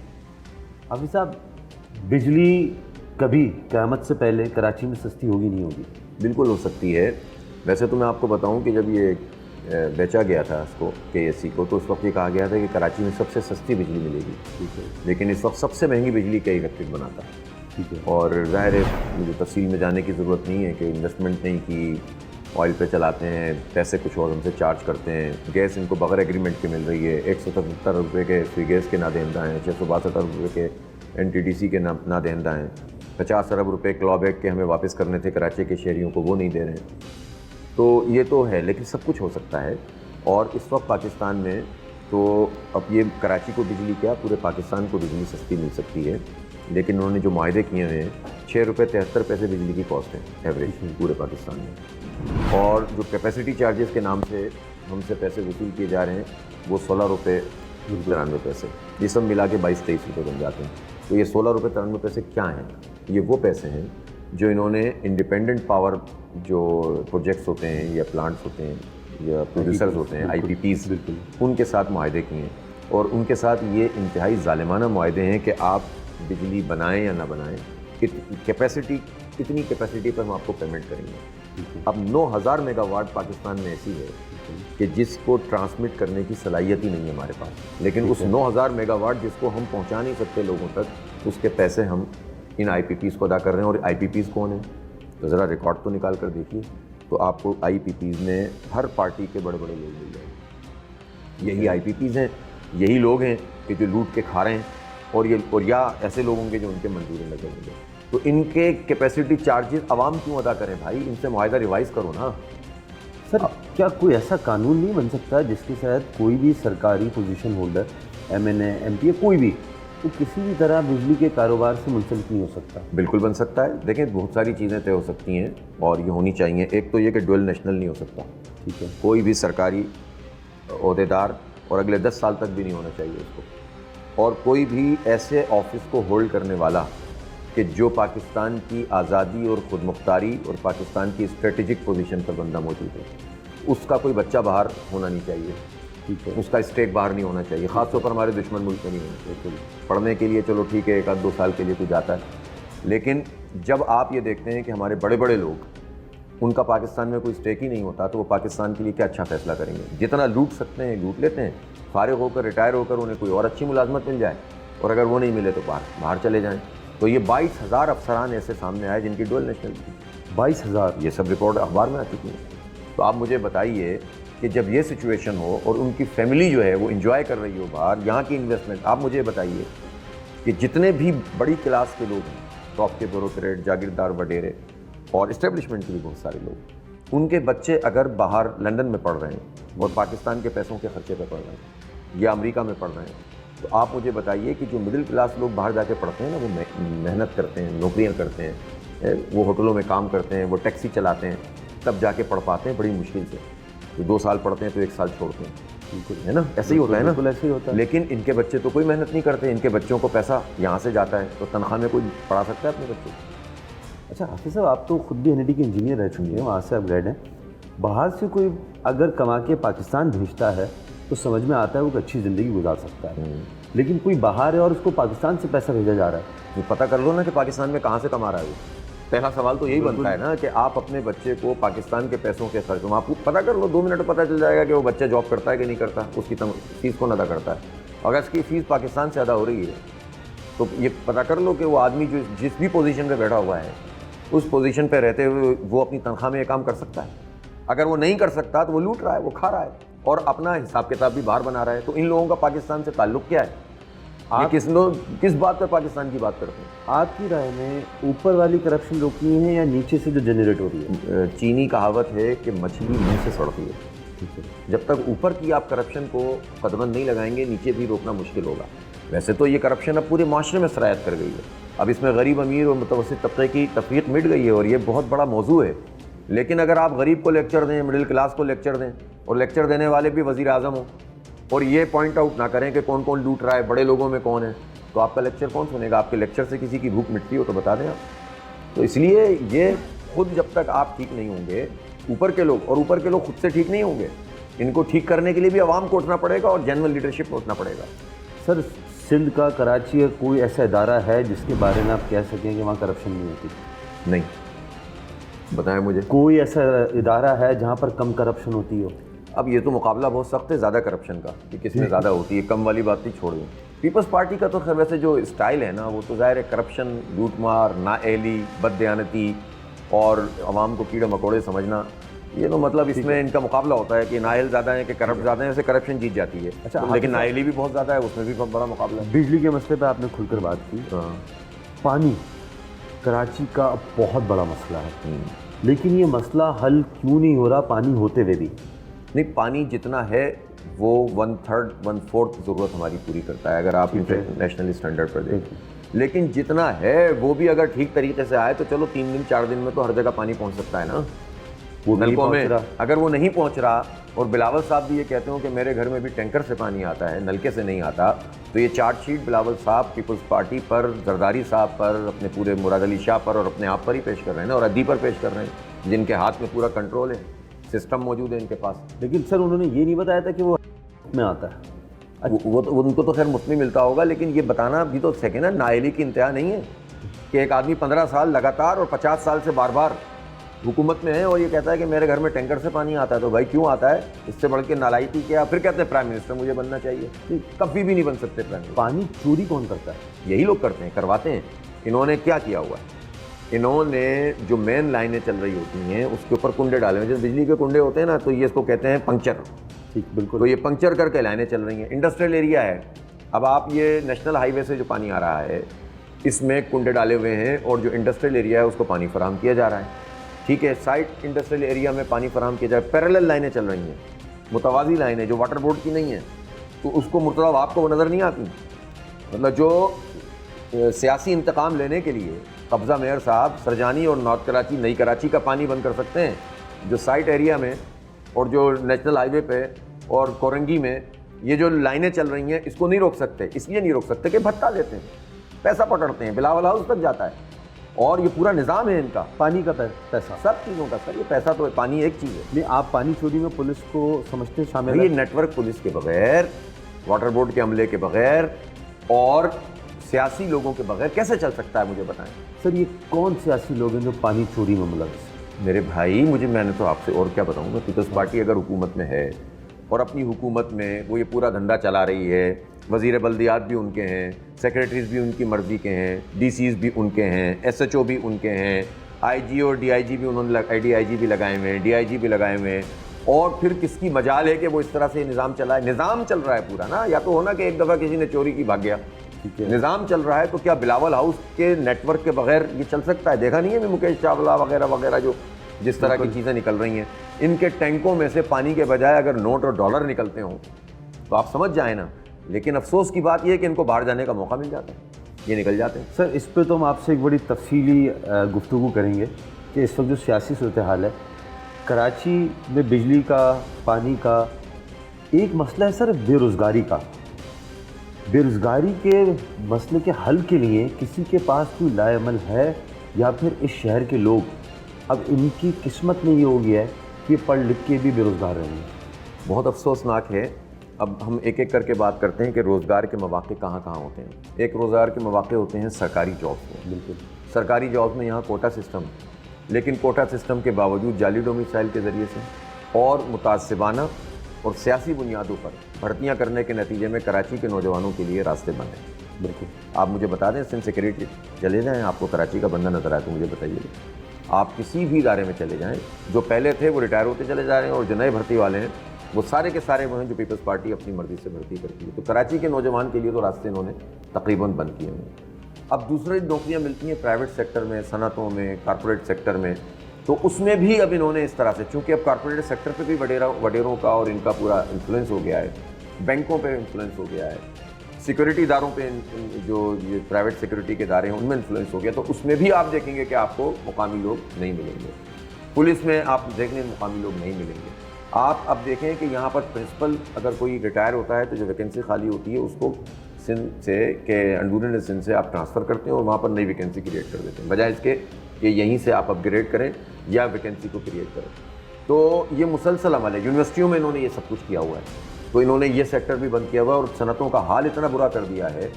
حافظ صاحب, بجلی کبھی قیامت سے پہلے کراچی میں سستی ہوگی نہیں ہوگی؟ بالکل ہو سکتی ہے. ویسے تو میں آپ کو بتاؤں کہ جب یہ بیچا گیا تھا اس کو KSC کو، تو اس وقت یہ کہا گیا تھا کہ کراچی میں سب سے سستی بجلی ملے گی، ٹھیک ہے، لیکن اس وقت سب سے مہنگی بجلی کا الیکٹرک بناتا ہے. ٹھیک ہے. اور ظاہر ہے مجھے تفصیل میں جانے کی ضرورت نہیں ہے کہ انویسٹمنٹ نہیں کی، آئل پہ چلاتے ہیں، پیسے کچھ اور ہم سے چارج کرتے ہیں. گیس ان کو بغیر ایگریمنٹ کے مل رہی ہے، 177 روپے کے فری گیس کے نادہندہ ہیں، 662 روپے کے NTDC کے نادہندہ ہیں، 50 ارب روپے کلا بیک کے ہمیں واپس کرنے تھے کراچی کے شہریوں کو، وہ نہیں دے رہے ہیں. تو یہ تو ہے، لیکن سب کچھ ہو سکتا ہے. اور اس وقت پاکستان میں تو اب یہ کراچی کو بجلی کیا پورے پاکستان کو بجلی سستی مل سکتی ہے، لیکن انہوں نے جو معاہدے کیے ہوئے ہیں 6 روپے 73 پیسے بجلی کی کاسٹ ہے ایوریج پورے پاکستان میں. اور جو کیپیسٹی چارجز کے نام سے ہم سے پیسے وصول کیے جا رہے ہیں وہ 16 روپے 93 پیسے، یہ سب ملا کے 22-23 روپے بن جاتے ہیں. تو یہ 16 روپے 93 پیسے کیا ہیں؟ یہ وہ پیسے ہیں جو انہوں نے انڈیپینڈنٹ پاور جو پروجیکٹس ہوتے ہیں یا پلانٹس ہوتے ہیں یا پروڈیوسرز ہوتے ہیں IPPs، ان کے ساتھ معاہدے کیے ہیں. اور ان کے ساتھ یہ انتہائی ظالمانہ معاہدے ہیں کہ آپ بجلی بنائیں یا نہ بنائیں، کیپیسٹی اتنی کیپیسٹی پر ہم آپ کو پیمنٹ کریں گے. اب 9000 میگا واٹ پاکستان میں ایسی ہے کہ جس کو ٹرانسمٹ کرنے کی صلاحیت ہی نہیں ہے ہمارے پاس، لیکن اس 9000 میگا واٹ جس کو ہم پہنچا نہیں سکتے لوگوں تک، اس کے پیسے ہم ان IPPs کو ادا کر رہے ہیں. اور IPPs کون ہیں؟ تو ذرا ریکارڈ تو نکال کر دیکھیے تو آپ کو IPPs میں ہر پارٹی کے بڑے بڑے لوگ مل جائیں گے. یہی IPPs ہیں، یہی لوگ ہیں کہ جو لوٹ کے کھا رہے ہیں، اور یا ایسے لوگ ہوں گے جو ان کے منظوریں لگے ہوں گے. تو ان کے کیپیسٹی چارجز عوام کیوں ادا کریں بھائی؟ ان سے معاہدہ ریوائز کرو نا. سر کیا کوئی ایسا قانون نہیں بن سکتا جس کے تحت کوئی بھی سرکاری پوزیشن ہولڈر MNA MP کوئی بھی تو کسی بھی طرح بجلی کے کاروبار سے منسلک نہیں ہو سکتا؟ بالکل بن سکتا ہے. دیکھیں بہت ساری چیزیں طے ہو سکتی ہیں اور یہ ہونی چاہیے. ایک تو یہ کہ ڈویل نیشنل نہیں ہو سکتا. ٹھیک ہے. کوئی بھی سرکاری عہدیدار اور اگلے 10 سال تک بھی نہیں ہونا چاہیے اس کو. اور کوئی بھی ایسے آفس کو ہولڈ کرنے والا کہ جو پاکستان کی آزادی اور خود مختاری اور پاکستان کی اسٹریٹجک پوزیشن پر بندہ موجود ہے، اس کا کوئی بچہ باہر ہونا نہیں چاہیے. ٹھیک ہے. اس کا اسٹیک باہر نہیں ہونا چاہیے، خاص طور پر ہمارے دشمن ملک میں نہیں ہونا چاہیے. پڑھنے کے لیے چلو ٹھیک ہے، 1-2 سال کے لیے کوئی جاتا ہے، لیکن جب آپ یہ دیکھتے ہیں کہ ہمارے بڑے بڑے لوگ ان کا پاکستان میں کوئی اسٹیک ہی نہیں ہوتا تو وہ پاکستان کے لیے کیا اچھا فیصلہ کریں گے؟ جتنا لوٹ سکتے ہیں لوٹ لیتے ہیں، فارغ ہو کر ریٹائر ہو کر انہیں کوئی اور اچھی ملازمت مل جائے، اور اگر وہ نہیں ملے تو باہر چلے جائیں. تو یہ 22,000 افسران ایسے سامنے آئے جن کی ڈویل نیشنل تھی. 22,000 یہ سب رپورٹ اخبار میں آ چکی ہیں. تو آپ مجھے بتائیے کہ جب یہ سچویشن ہو اور ان کی فیملی جو ہے وہ انجوائے کر رہی ہو باہر، یہاں کی انویسٹمنٹ، آپ مجھے بتائیے کہ جتنے بھی بڑی کلاس کے لوگ ہیں، ٹاپ کے بیوروکریٹ، جاگیردار وڈیرے اور اسٹیبلشمنٹ کے بھی بہت سارے لوگ، ان کے بچے اگر باہر لندن میں پڑھ رہے ہیں اور پاکستان کے پیسوں کے خرچے پہ پڑھ رہے ہیں یا امریکہ میں پڑھ رہے ہیں، تو آپ مجھے بتائیے کہ جو مڈل کلاس لوگ باہر جا کے پڑھتے ہیں نا، وہ محنت کرتے ہیں، نوکریاں کرتے ہیں، وہ ہوٹلوں میں کام کرتے ہیں، وہ ٹیکسی چلاتے ہیں، تب جا کے پڑھ پاتے ہیں بڑی مشکل سے. تو 2 سال پڑھتے ہیں تو 1 سال چھوڑتے ہیں. بالکل ہے نا، ایسے ہی ہوتا ہے نا. بالکل ایسے ہی ہوتا ہے. لیکن ان کے بچے تو کوئی محنت نہیں کرتے، ان کے بچوں کو پیسہ یہاں سے جاتا ہے، تو تنخواہ میں کوئی پڑھا سکتا ہے اپنے بچے کو؟ اچھا حافظ صاحب، آپ تو خود بھی NIT کے انجینئر رہ چکے ہیں، وہاں سے آپ گریڈ ہیں. باہر سے کوئی اگر کما کے پاکستان بھیجتا ہے تو سمجھ میں آتا ہے وہ ایک اچھی زندگی گزار سکتا ہے، لیکن کوئی باہر ہے اور اس کو پاکستان سے پیسہ بھیجا جا رہا ہے، تو پتہ کر لو نا کہ پاکستان میں کہاں سے کما رہا ہے وہ. پہلا سوال تو یہی بنتا ہے نا کہ آپ اپنے بچے کو پاکستان کے پیسوں کے خرچ، آپ کو پتہ کر لو، 2 منٹ پتہ چل جائے گا کہ وہ بچہ جاب کرتا ہے کہ نہیں کرتا، اس کی فیس کون ادا کرتا ہے. اگر اس کی فیس پاکستان سے ادا ہو رہی ہے تو یہ پتہ کر لو کہ وہ آدمی جو جس بھی پوزیشن پہ بیٹھا ہوا ہے اس پوزیشن پہ رہتے ہوئے وہ اپنی تنخواہ میں یہ کام کر سکتا ہے. اگر وہ نہیں کر سکتا تو وہ لوٹ رہا ہے، وہ کھا رہا ہے اور اپنا حساب کتاب بھی باہر بنا رہا ہے. تو ان لوگوں کا پاکستان سے تعلق کیا ہے؟ آپ کس بات پہ پاکستان کی بات کرتے ہیں؟ آپ کی رائے میں اوپر والی کرپشن روکنی ہے یا نیچے سے جو جنریٹ ہو رہی ہے؟ چینی کہاوت ہے کہ مچھلی منہ سے سڑتی ہے. جب تک اوپر کی آپ کرپشن کو قدغن نہیں لگائیں گے، نیچے بھی روکنا مشکل ہوگا. ویسے تو یہ کرپشن اب پورے معاشرے میں سرایت کر گئی ہے. اب اس میں غریب امیر اور متوسط طبقے کی تفریق مٹ گئی ہے اور یہ بہت بڑا موضوع ہے. لیکن اگر آپ غریب کو لیکچر دیں، مڈل کلاس کو لیکچر دیں، اور لیکچر دینے والے بھی وزیر اعظم ہوں، اور یہ پوائنٹ آؤٹ نہ کریں کہ کون کون لوٹ رہا ہے، بڑے لوگوں میں کون ہے، تو آپ کا لیکچر کون سنے گا؟ آپ کے لیکچر سے کسی کی بھوک مٹتی ہو تو بتا دیں آپ. تو اس لیے یہ خود جب تک آپ ٹھیک نہیں ہوں گے، اوپر کے لوگ، اور اوپر کے لوگ خود سے ٹھیک نہیں ہوں گے، ان کو ٹھیک کرنے کے لیے بھی عوام کو اٹھنا پڑے گا اور جنرل لیڈرشپ کو اٹھنا پڑے گا. سر سندھ کا، کراچی کا کوئی ایسا ادارہ ہے جس کے بارے میں آپ کہہ سکیں کہ وہاں کرپشن نہیں ہوتی؟ نہیں. بتائیں مجھے کوئی ایسا ادارہ ہے جہاں پر کم کرپشن ہوتی ہو؟ اب یہ تو مقابلہ بہت سخت ہے زیادہ کرپشن کا کہ کس میں زیادہ ہوتی ہے, کم والی بات نہیں چھوڑ دیں. پیپلز پارٹی کا تو خیر ویسے جو اسٹائل ہے نا وہ تو ظاہر ہے کرپشن, لوٹ مار, نااہلی, بددیانتی اور عوام کو کیڑے مکوڑے سمجھنا, یہ تو مطلب اس میں ان کا مقابلہ ہوتا ہے کہ نااہل زیادہ ہیں کہ کرپٹ زیادہ ہیں, ویسے کرپشن جیت جاتی ہے. اچھا, لیکن نااہلی بھی بہت زیادہ ہے, اس میں بھی بہت بڑا مقابلہ ہے. بجلی کے مسئلے پہ آپ نے کھل کر بات کی. پانی کراچی کا بہت بڑا مسئلہ ہے, لیکن یہ مسئلہ حل کیوں نہیں ہو رہا پانی ہوتے ہوئے بھی؟ نہیں, پانی جتنا ہے وہ 1/3 1/4 ضرورت ہماری پوری کرتا ہے اگر آپ انٹرنیشنل اسٹینڈرڈ پر دیکھیں. لیکن جتنا ہے وہ بھی اگر ٹھیک طریقے سے آئے تو چلو 3 دن 4 دن میں تو ہر جگہ پانی پہنچ سکتا ہے نا نلکوں میں. اگر وہ نہیں پہنچ رہا, اور بلاول صاحب بھی یہ کہتے ہوں کہ میرے گھر میں بھی ٹینکر سے پانی آتا ہے, نلکے سے نہیں آتا, تو یہ چارج شیٹ بلاول صاحب پیپلز پارٹی پر, زرداری صاحب پر, اپنے پورے مراد علی شاہ پر اور اپنے آپ پر ہی پیش کر رہے ہیں نا, اور ادی پر پیش کر رہے ہیں جن کے ہاتھ میں پورا کنٹرول ہے, سسٹم موجود ہے ان کے پاس. لیکن سر انہوں نے یہ نہیں بتایا تھا کہ وہ میں آتا ہے. وہ ان کو تو خیر مفت میں ملتا ہوگا, لیکن یہ بتانا بھی تو سیکنڈ نا, نااہلی کی انتہا نہیں ہے کہ ایک آدمی 15 سال لگاتار اور 50 سال سے بار بار حکومت میں ہے اور یہ کہتا ہے کہ میرے گھر میں ٹینکر سے پانی آتا ہے. تو بھائی کیوں آتا ہے؟ اس سے بڑھ کے نالائکی کیا؟ پھر کہتے ہیں پرائم منسٹر مجھے بننا چاہیے. کبھی بھی نہیں بن سکتے پرائم منسٹر. پانی چوری کون کرتا ہے؟ یہی لوگ کرتے ہیں, کرواتے ہیں. انہوں نے کیا کیا ہوا ہے, انہوں نے جو مین لائنیں چل رہی ہوتی ہیں اس کے اوپر کنڈے ڈالے ہوئے, جیسے بجلی کے کنڈے ہوتے ہیں نا, تو یہ اس کو کہتے ہیں پنکچر. ٹھیک, بالکل. تو یہ پنکچر کر کے لائنیں چل رہی ہیں. انڈسٹریل ایریا ہے, اب آپ یہ نیشنل ہائی وے سے جو پانی آ رہا ہے اس میں کنڈے ڈالے ہوئے ہیں, اور جو انڈسٹریل ایریا ہے اس کو پانی فراہم کیا جا رہا ہے. ٹھیک ہے, سائٹ انڈسٹریل ایریا میں پانی فراہم کیا جائے, پیرالل لائنیں چل رہی ہیں, متوازی لائنیں جو واٹر بورڈ کی نہیں ہیں, تو اس کو مرتضیٰ آپ کو وہ نظر نہیں آتی. مطلب جو سیاسی انتقام لینے کے لیے قبضہ میئر صاحب سرجانی اور نارتھ کراچی نئی کراچی کا پانی بند کر سکتے ہیں, جو سائٹ ایریا میں اور جو نیشنل ہائی وے پہ اور کورنگی میں یہ جو لائنیں چل رہی ہیں اس کو نہیں روک سکتے. اس لیے نہیں روک سکتے کہ بھتہ لیتے ہیں, پیسہ پکڑتے ہیں, بلاول ہاؤس تک جاتا ہے, اور یہ پورا نظام ہے ان کا. پانی کا پیسہ سب چیزوں کا سر, یہ پیسہ تو پانی ایک چیز ہے. نہیں, آپ پانی چوری میں پولیس کو سمجھتے ہیں شامل؟ یہ نیٹ ورک پولیس کے بغیر, واٹر بورڈ کے عملے کے بغیر اور سیاسی لوگوں کے بغیر کیسے چل سکتا ہے, مجھے بتائیں. سر یہ کون سیاسی لوگ ہیں جو پانی چوری میں ملوث؟ میرے بھائی میں نے تو آپ سے اور کیا بتاؤں گا. پیپلز پارٹی اگر حکومت میں ہے اور اپنی حکومت میں وہ یہ پورا دھندا چلا رہی ہے, وزیر بلدیات بھی ان کے ہیں, سیکریٹریز بھی ان کی مرضی کے ہیں, ڈی سیز بھی ان کے ہیں, ایس ایچ او بھی ان کے ہیں, آئی جی اور ڈی آئی جی بھی انہوں نے ڈی آئی جی بھی لگائے ہوئے ہیں, ڈی آئی جی بھی لگائے ہوئے ہیں, اور پھر کس کی مجال ہے کہ وہ اس طرح سے نظام چلائے. نظام چل رہا ہے پورا نا, یا تو ہونا کہ ایک دفعہ کسی نے چوری کی بھاگ گیا. نظام چل رہا ہے, تو کیا بلاول ہاؤس کے نیٹ ورک کے بغیر یہ چل سکتا ہے؟ دیکھا نہیں ہے مکیش چاولہ وغیرہ وغیرہ جو جس طرح کی چیزیں نکل رہی ہیں, ان کے ٹینکوں میں سے پانی کے بجائے اگر نوٹ اور ڈالر نکلتے ہوں تو آپ سمجھ جائیں نا. لیکن افسوس کی بات یہ ہے کہ ان کو باہر جانے کا موقع مل جاتا ہے, یہ نکل جاتے ہیں. سر اس پہ تو ہم آپ سے ایک بڑی تفصیلی گفتگو کریں گے کہ اس وقت جو سیاسی صورتحال ہے کراچی میں, بجلی کا, پانی کا, ایک مسئلہ ہے سر بے روزگاری کا. بے روزگاری کے مسئلے کے حل کے لیے کسی کے پاس کوئی لا عمل ہے, یا پھر اس شہر کے لوگ اب ان کی قسمت میں یہ ہو گیا ہے کہ پڑھ لکھ کے بھی بے روزگار رہیں گے؟ بہت افسوسناک ہے. اب ہم ایک ایک کر کے بات کرتے ہیں کہ روزگار کے مواقع کہاں کہاں ہوتے ہیں. ایک روزگار کے مواقع ہوتے ہیں سرکاری جابس میں. بالکل, سرکاری جابس میں یہاں کوٹا سسٹم, لیکن کوٹا سسٹم کے باوجود جعلی ڈومیسائل کے ذریعے سے اور متعصبانہ اور سیاسی بنیادوں پر بھرتیاں کرنے کے نتیجے میں کراچی کے نوجوانوں کے لیے راستے بند ہیں. بالکل. آپ مجھے بتا دیں, سندھ سیکریٹری چلے جائیں, آپ کو کراچی کا بندہ نظر آئے تو مجھے بتائیے. آپ کسی بھی ادارے میں چلے جائیں, جو پہلے تھے وہ ریٹائر ہوتے چلے جا رہے ہیں, اور جو نئے بھرتی والے ہیں وہ سارے کے سارے وہ ہیں جو پیپلز پارٹی اپنی مرضی سے بھرتی کرتی ہے. تو کراچی کے نوجوان کے لیے تو راستے انہوں نے تقریباً بند کیے ہیں. اب دوسری نوکریاں ملتی ہیں پرائیویٹ سیکٹر میں, صنعتوں میں, کارپوریٹ سیکٹر میں, تو اس میں بھی اب انہوں نے اس طرح سے, چونکہ اب کارپوریٹ سیکٹر پہ بھی وڈیروں کا اور ان کا پورا انفلوئنس ہو گیا ہے, بینکوں پہ انفلوئنس ہو گیا ہے, سیکورٹی اداروں پہ جو یہ پرائیویٹ سیکورٹی کے ادارے ہیں ان میں انفلوئنس ہو گیا, تو اس میں بھی آپ دیکھیں گے کہ آپ کو مقامی لوگ نہیں ملیں گے. پولیس میں آپ دیکھیں مقامی لوگ نہیں ملیں گے. آپ اب دیکھیں کہ یہاں پر پرنسپل اگر کوئی ریٹائر ہوتا ہے تو جو ویکینسی خالی ہوتی ہے اس کو سندھ سے کہ انڈورن سندھ سے آپ ٹرانسفر کرتے ہیں اور وہاں پر نئی ویکینسی کریٹ کر دیتے ہیں, بجائے اس کے کہ یہیں سے آپ اپ گریڈ کریں یا ویکینسی کو کریٹ کریں. تو یہ مسلسل عمل ہے. یونیورسٹیوں میں انہوں نے یہ سب کچھ کیا ہوا ہے, تو انہوں نے یہ سیکٹر بھی بند کیا ہوا ہے, اور صنعتوں کا حال اتنا برا کر دیا ہے.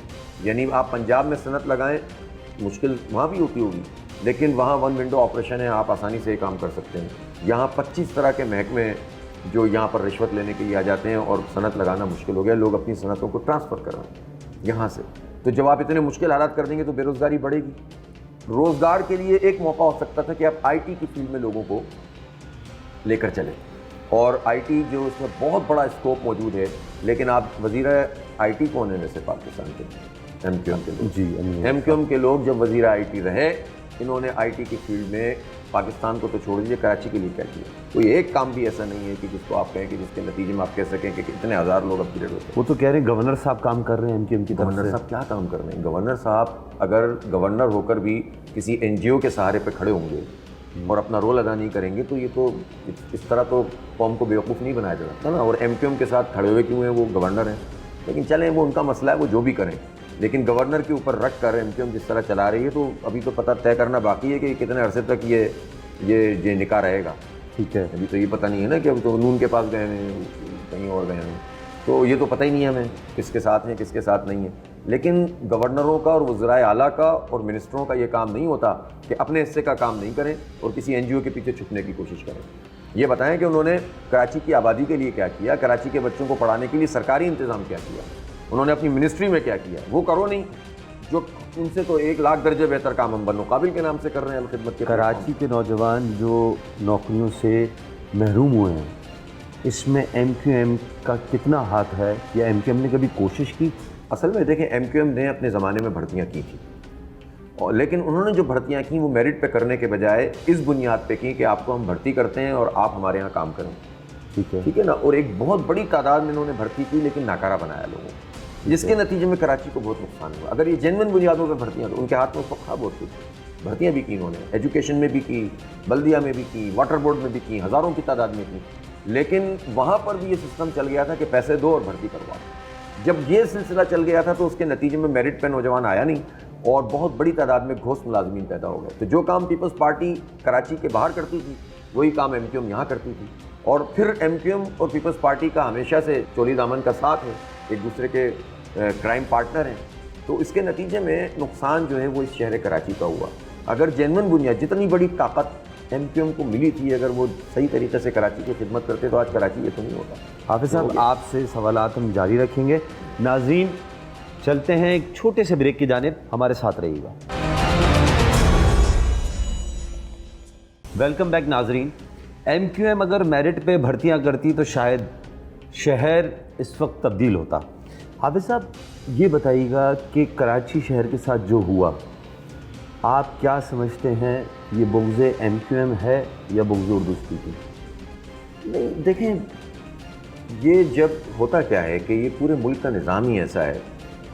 یعنی آپ پنجاب میں صنعت لگائیں, مشکل وہاں بھی ہوتی ہوگی, لیکن وہاں 1 ونڈو آپریشن ہے, آپ آسانی سے یہ کام کر سکتے ہیں. یہاں 25 طرح کے محکمے جو یہاں پر رشوت لینے کے لیے آ جاتے ہیں اور صنعت لگانا مشکل ہو گیا, لوگ اپنی صنعتوں کو ٹرانسفر کر رہے ہیں یہاں سے. تو جب آپ اتنے مشکل حالات کر دیں گے تو بے روزگاری بڑھے گی. روزگار کے لیے ایک موقع ہو سکتا تھا کہ آپ آئی ٹی کی فیلڈ میں لوگوں کو لے کر چلیں, اور آئی ٹی جو اس میں بہت بڑا اسکوپ موجود ہے, لیکن آپ وزیر آئی ٹی کون ہے ویسے پاکستان کے؟ ایم کیو ایم کے لوگ. جی, ایم کیو ایم کے لوگ جب وزیر آئی ٹی رہے, انہوں نے آئی ٹی کی فیلڈ میں پاکستان کو تو چھوڑ دیجیے, کراچی کے لیے کیا کیا؟ کوئی ایک کام بھی ایسا نہیں ہے کہ جس کو آپ کہیں کہ جس کے نتیجے میں آپ کہہ سکیں کہ اتنے ہزار لوگ اپ گریڈ ہوتے ہیں. وہ تو کہہ رہے ہیں گورنر صاحب کام کر رہے ہیں ایم کیو ایم کی طرف سے. گورنر صاحب کیا کام کر رہے ہیں؟ گورنر صاحب اگر گورنر ہو کر بھی کسی این جی او کے سہارے پہ کھڑے ہوں گے اور اپنا رول ادا نہیں کریں گے تو یہ تو اس طرح تو قوم کو بیوقوف نہیں بنایا جا سکتا نا. اور ایم کیو ایم کے ساتھ کھڑے ہوئے کیوں ہیں؟ وہ گورنر ہیں, لیکن چلیں وہ ان کا مسئلہ ہے, وہ جو بھی کریں, لیکن گورنر کے اوپر رکھ کر ایم کیو ایم جس طرح چلا رہی ہے تو ابھی تو پتہ طے کرنا باقی ہے کہ کتنے عرصے تک یہ نکاح رہے گا. ٹھیک ہے, ابھی تو یہ پتہ نہیں ہے نا کہ ابھی تو نون کے پاس گئے ہیں, کہیں اور گئے ہیں, تو یہ تو پتہ ہی نہیں ہے ہمیں کس کے ساتھ ہیں کس کے ساتھ نہیں ہے. لیکن گورنروں کا اور وزرائے اعلیٰ کا اور منسٹروں کا یہ کام نہیں ہوتا کہ اپنے حصے کا کام نہیں کریں اور کسی این جی او کے پیچھے چھپنے کی کوشش کریں. یہ بتائیں کہ انہوں نے کراچی کی آبادی کے لیے کیا کیا, کراچی کے بچوں کو پڑھانے کے لیے سرکاری انتظام کیا کیا, انہوں نے اپنی منسٹری میں کیا کیا. وہ کرو نہیں, جو ان سے تو 1,00,000 درجے بہتر کام ہم بنو قابل کے نام سے کر رہے ہیں الخدمت کے. کراچی کے نوجوان جو نوکریوں سے محروم ہوئے ہیں, اس میں ایم کیو ایم کا کتنا ہاتھ ہے, یا ایم کیو ایم نے کبھی کوشش کی؟ اصل میں دیکھیں, ایم کیو ایم نے اپنے زمانے میں بھرتیاں کی تھیں, اور لیکن انہوں نے جو بھرتیاں کیں وہ میرٹ پہ کرنے کے بجائے اس بنیاد پہ کی کہ آپ کو ہم بھرتی کرتے ہیں اور آپ ہمارے یہاں کام کریں. ٹھیک ہے نا. اور ایک بہت بڑی تعداد میں انہوں نے بھرتی کی لیکن ناکارہ بنایا لوگوں کو, جس کے نتیجے میں کراچی کو بہت نقصان ہوا. اگر یہ جینوئن بنیادوں پہ بھرتیاں تو ان کے ہاتھ میں اس وقت تھا بہت کچھ. بھرتیاں بھی کی انہوں نے, ایجوکیشن میں بھی کی, بلدیہ میں بھی کی, واٹر بورڈ میں بھی کی, ہزاروں کی تعداد میں کی, لیکن وہاں پر بھی یہ سسٹم چل گیا تھا کہ پیسے دو اور بھرتی کرواؤ. جب یہ سلسلہ چل گیا تھا تو اس کے نتیجے میں میرٹ پہ نوجوان آیا نہیں اور بہت بڑی تعداد میں گھوست ملازمین پیدا ہو گئے. تو جو کام پیپلز پارٹی کراچی کے باہر کرتی تھی وہی کام ایم کیو ایم یہاں کرتی تھی. اور پھر ایم کیو ایم اور پیپلز پارٹی کا ہمیشہ سے چولی دامن کا ساتھ ہے, ایک دوسرے کے کرائم پارٹنر ہیں. تو اس کے نتیجے میں نقصان جو ہے وہ اس شہر کراچی کا ہوا. اگر جینوئن بنیاد جتنی بڑی طاقت ایم کیو ایم کو ملی تھی, اگر وہ صحیح طریقے سے کراچی کی خدمت کرتے تو آج کراچی یہ تو نہیں ہوتا. حافظ صاحب, آپ سے سوالات ہم جاری رکھیں گے. ناظرین, چلتے ہیں ایک چھوٹے سے بریک کی جانب, ہمارے ساتھ رہیے گا. ویلکم بیک ناظرین. ایم کیو ایم اگر میرٹ پہ بھرتیاں کرتی تو شاید شہر اس وقت تبدیل ہوتا. حافظ صاحب, یہ بتائیے گا کہ کراچی شہر کے ساتھ جو ہوا, آپ کیا سمجھتے ہیں, یہ بغض ایم کیو ایم ہے یا بغض اردو اسپیکنگ؟ نہیں دیکھیں, یہ جب ہوتا کیا ہے کہ یہ پورے ملک کا نظام ہی ایسا ہے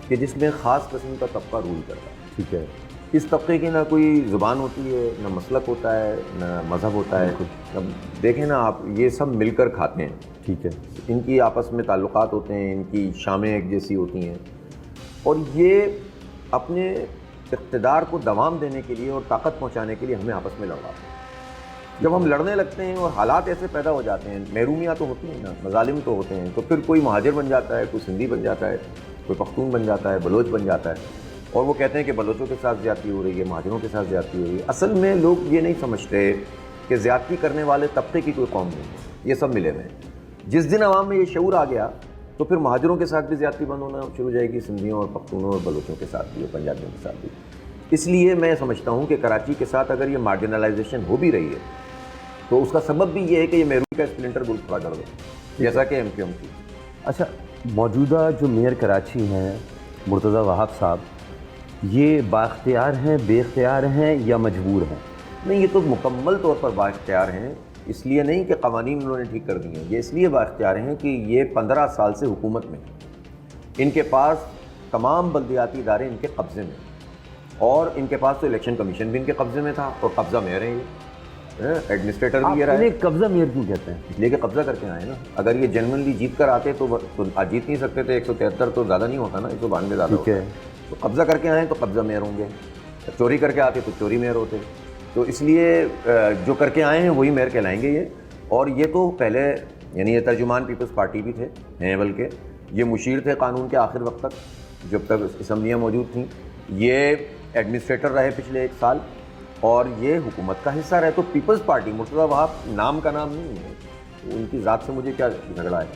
کہ جس میں خاص قسم کا طبقہ رول کرتا ہے. ٹھیک ہے. اس طبقے کی نہ کوئی زبان ہوتی ہے, نہ مسلک ہوتا ہے, نہ مذہب ہوتا ہے. اب دیکھیں نا آپ, یہ سب مل کر کھاتے ہیں. ٹھیک ہے. ان کی آپس میں تعلقات ہوتے ہیں, ان کی شامیں ایک جیسی ہوتی ہیں, اور یہ اپنے اقتدار کو دوام دینے کے لیے اور طاقت پہنچانے کے لیے ہمیں آپس میں لڑواتے ہیں. جب ہم لڑنے لگتے ہیں اور حالات ایسے پیدا ہو جاتے ہیں, محرومیاں تو ہوتی ہیں نا, مظالم تو ہوتے ہیں, تو پھر کوئی مہاجر بن جاتا ہے, کوئی سندھی بن جاتا ہے, کوئی پختون بن جاتا ہے, بلوچ بن جاتا ہے, اور وہ کہتے ہیں کہ بلوچوں کے ساتھ زیادتی ہو رہی ہے, مہاجروں کے ساتھ زیادتی ہو رہی ہے. اصل میں لوگ یہ نہیں سمجھتے کہ زیادتی کرنے والے طبقے کی کوئی قوم نہیں ہے, یہ سب ملے ہوئے ہیں. جس دن عوام میں یہ شعور آ گیا تو پھر مہاجروں کے ساتھ بھی زیادتی بند ہونا شروع ہو جائے گی, سندھیوں اور پختونوں اور بلوچوں کے ساتھ بھی اور پنجابیوں کے ساتھ بھی. اس لیے میں سمجھتا ہوں کہ کراچی کے ساتھ اگر یہ مارجنلائزیشن ہو بھی رہی ہے تو اس کا سبب بھی یہ ہے کہ یہ محرومی کا اسپلنٹر گروپ کھڑا کر دو, جیسا کہ ایم کیو ایم کی. اچھا, موجودہ جو میئر کراچی ہیں مرتضیٰ وہاب صاحب, یہ بااختیار ہیں, بے اختیار ہیں یا مجبور ہیں؟ نہیں, یہ تو مکمل طور پر بااختیار ہیں. اس لیے نہیں کہ قوانین انہوں نے ٹھیک کر دیے ہیں, یہ اس لیے بااختیار ہیں کہ یہ 15 سال سے حکومت میں ہیں. ان کے پاس تمام بلدیاتی ادارے ان کے قبضے میں, اور ان کے پاس تو الیکشن کمیشن بھی ان کے قبضے میں تھا, اور قبضہ میئر ہیں, یہ ایڈمنسٹریٹر بھی یہ رہا ہے. قبضہ میئر کیوں کہتے ہیں؟ اس لیے کہ قبضہ کر کے آئے نا. اگر یہ جنرلی جیت کر آتے تو آج جیت نہیں سکتے تھے. 173 تو زیادہ نہیں ہوتا نا, 192 زیادہ ہوتا ہے. تو قبضہ کر کے آئے تو قبضہ میئر ہوں گے, چوری کر کے آتے تو چوری میئر ہوتے. تو اس لیے جو کر کے آئے ہیں وہی میئر کہلائیں گے یہ. اور یہ تو پہلے یعنی یہ ترجمان پیپلز پارٹی بھی تھے ہیں, بلکہ یہ مشیر تھے قانون کے آخر وقت تک جب تک اسمبلیاں موجود تھیں. یہ ایڈمنسٹریٹر رہے پچھلے 1 سال, اور یہ حکومت کا حصہ رہے. تو پیپلز پارٹی مرتضیٰ وہاب نام کا نام نہیں ہے, ان کی ذات سے مجھے کیا جھگڑا ہے؟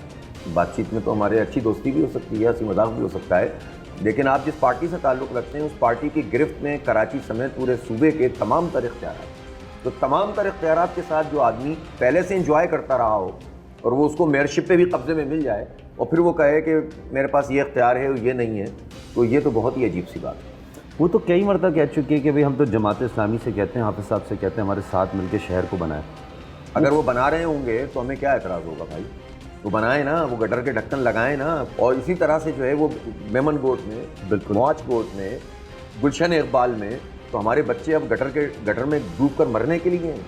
بات چیت میں تو ہمارے اچھی دوستی بھی ہو سکتی ہے، ہنسی مذاق بھی ہو سکتا ہے، لیکن آپ جس پارٹی سے تعلق رکھتے ہیں اس پارٹی کی گرفت میں کراچی سمیت پورے صوبے کے تمام تر اختیارات، تو تمام تر اختیارات کے ساتھ جو آدمی پہلے سے انجوائے کرتا رہا ہو اور وہ اس کو میئرشپ پہ بھی قبضے میں مل جائے اور پھر وہ کہے کہ میرے پاس یہ اختیار ہے اور یہ نہیں ہے، تو یہ تو بہت ہی عجیب سی بات ہے۔ وہ تو کئی مرتبہ کہہ چکے ہیں کہ بھئی ہم تو جماعت اسلامی سے کہتے ہیں، حافظ صاحب سے کہتے ہیں ہمارے ساتھ مل کے شہر کو بنائیں۔ اگر وہ بنا رہے ہوں گے تو ہمیں کیا اعتراض ہوگا بھائی؟ وہ بنائیں نا، وہ گٹر کے ڈھکن لگائیں نا، اور اسی طرح سے جو ہے وہ میمن گوٹ میں، بالکل مواج گوٹ میں، گلشن اقبال میں، تو ہمارے بچے اب گٹر میں ڈوب کر مرنے کے لیے ہیں۔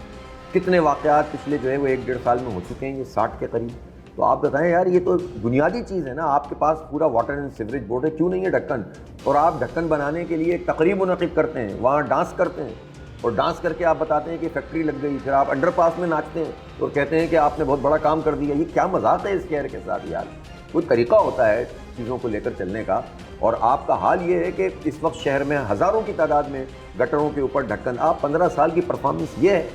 کتنے واقعات پچھلے جو ہے وہ 1-1.5 سال میں ہو چکے ہیں، یہ 60 کے قریب۔ تو آپ بتائیں یار، یہ تو بنیادی چیز ہے نا، آپ کے پاس پورا واٹر اینڈ سیوریج بورڈ ہے، کیوں نہیں ہے ڈھکن؟ اور آپ ڈھکن بنانے کے لیے ایک تقریب منعقد کرتے ہیں، وہاں ڈانس کرتے ہیں، اور ڈانس کر کے آپ بتاتے ہیں کہ فیکٹری لگ گئی، پھر آپ انڈر پاس میں ناچتے ہیں اور کہتے ہیں کہ آپ نے بہت بڑا کام کر دیا۔ یہ کیا مذاق ہے اس شہر کے ساتھ یار؟ کوئی طریقہ ہوتا ہے چیزوں کو لے کر چلنے کا، اور آپ کا حال یہ ہے کہ اس وقت شہر میں ہزاروں کی تعداد میں گٹروں کے اوپر ڈھکن، آپ 15 سال کی پرفارمنس یہ ہے،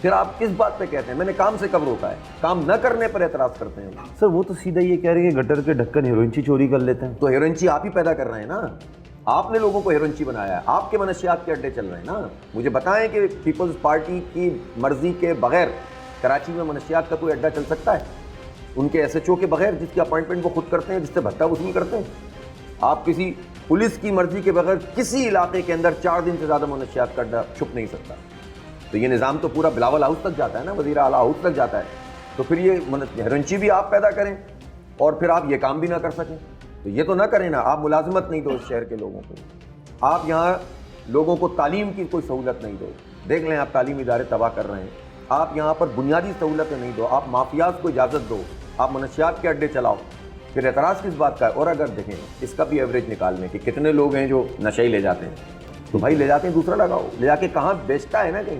پھر آپ کس بات پہ کہتے ہیں میں نے کام سے کب روکا ہے؟ کام نہ کرنے پر اعتراض کرتے ہیں۔ سر وہ تو سیدھا یہ کہہ رہے ہیں کہ گٹر کے ڈھکن ہیروئنچی چوری کر لیتے ہیں۔ تو ہیروئنچی آپ ہی پیدا کر رہے ہیں نا، آپ نے لوگوں کو ہیروئنچی بنایا ہے، آپ کے منشیات کے اڈے چل رہے ہیں نا۔ مجھے بتائیں کہ پیپلز پارٹی کی مرضی کے بغیر کراچی میں منشیات کا کوئی اڈا چل سکتا ہے؟ ان کے ایس ایچ او کے بغیر، جس کی اپائنٹمنٹ وہ خود کرتے ہیں، جس سے بھتہ وصول کرتے ہیں؟ آپ کسی پولیس کی مرضی کے بغیر کسی علاقے کے اندر 4 دن سے زیادہ منشیات کا اڈا چھپ نہیں سکتا۔ تو یہ نظام تو پورا بلاول ہاؤس تک جاتا ہے نا، وزیر اعلیٰ ہاؤس تک جاتا ہے، تو پھر یہ ہیروئنچی بھی آپ پیدا کریں اور پھر آپ یہ کام بھی نہ کر سکیں، تو یہ تو نہ کریں نا۔ آپ ملازمت نہیں دو اس شہر کے لوگوں کو، آپ یہاں لوگوں کو تعلیم کی کوئی سہولت نہیں دو، دیکھ لیں آپ تعلیمی ادارے تباہ کر رہے ہیں، آپ یہاں پر بنیادی سہولتیں نہیں دو، آپ مافیاز کو اجازت دو، آپ منشیات کے اڈے چلاؤ، پھر اعتراض کس بات کا ہے؟ اور اگر دیکھیں اس کا بھی ایوریج نکال لیں کہ کتنے لوگ ہیں جو نشے ہی لے جاتے ہیں، تو بھائی لے جاتے ہیں دوسرا لگاؤ، لے جا کے کہاں بیچتا ہے نا، کہیں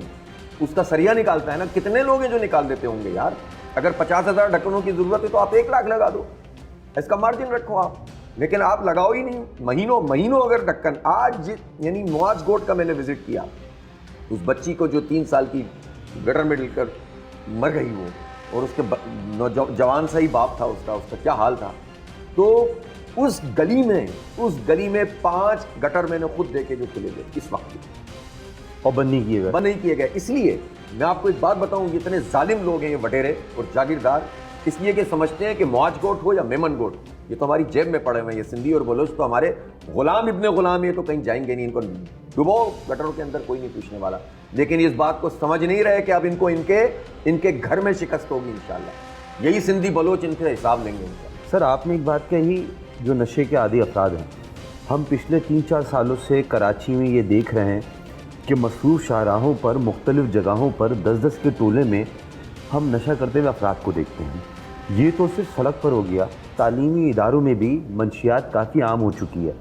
اس کا سریا نکالتا ہے نا۔ کتنے لوگ ہیں جو نکال دیتے ہوں گے یار؟ اگر 50,000 ڈھکنوں کی ضرورت ہے تو آپ 1 لاکھ لگا دو، اس کا مارجن رکھو آپ، لیکن آپ لگاؤ ہی نہیں۔ مہینوں اگر ڈھکن آج، یعنی مواج گوٹ کا میں نے وزٹ کیا، اس بچی کو جو 3 سال کی گٹر میں ڈل کر مر گئی وہ، اور اس کے جوان سا ہی باپ تھا اس کا کیا حال تھا، تو اس گلی میں 5 گٹر میں نے خود دیکھے جو کھلے گئے اس وقت، اور بند نہیں کیے گئے۔ اس لیے میں آپ کو ایک بات بتاؤں، یہ اتنے ظالم لوگ ہیں یہ وڈیرے اور جاگیردار، اس لیے کہ سمجھتے ہیں کہ مواج گوٹ ہو یا میمن گوٹ، یہ تو ہماری جیب میں پڑے ہوئے ہیں، یہ سندھی اور بلوچ تو ہمارے غلام ابن غلام، یہ تو کہیں جائیں گے نہیں، ان کو ڈبو گٹروں کے اندر کوئی نہیں پوچھنے والا، لیکن اس بات کو سمجھ نہیں رہے کہ اب ان کو ان کے گھر میں شکست ہوگی انشاءاللہ، یہی سندھی بلوچ ان سے حساب لیں گے انشاءاللہ۔ سر آپ نے ایک بات کہی، جو نشے کے عادی افراد ہیں، ہم پچھلے 3-4 سالوں سے کراچی میں یہ دیکھ رہے ہیں کہ مصروف شاہراہوں پر، مختلف جگہوں پر 10-10 کے ٹولے میں ہم نشہ کرتے ہوئے افراد کو دیکھتے ہیں۔ یہ تو صرف سڑک پر ہو گیا، تعلیمی اداروں میں بھی منشیات کافی عام ہو چکی ہے۔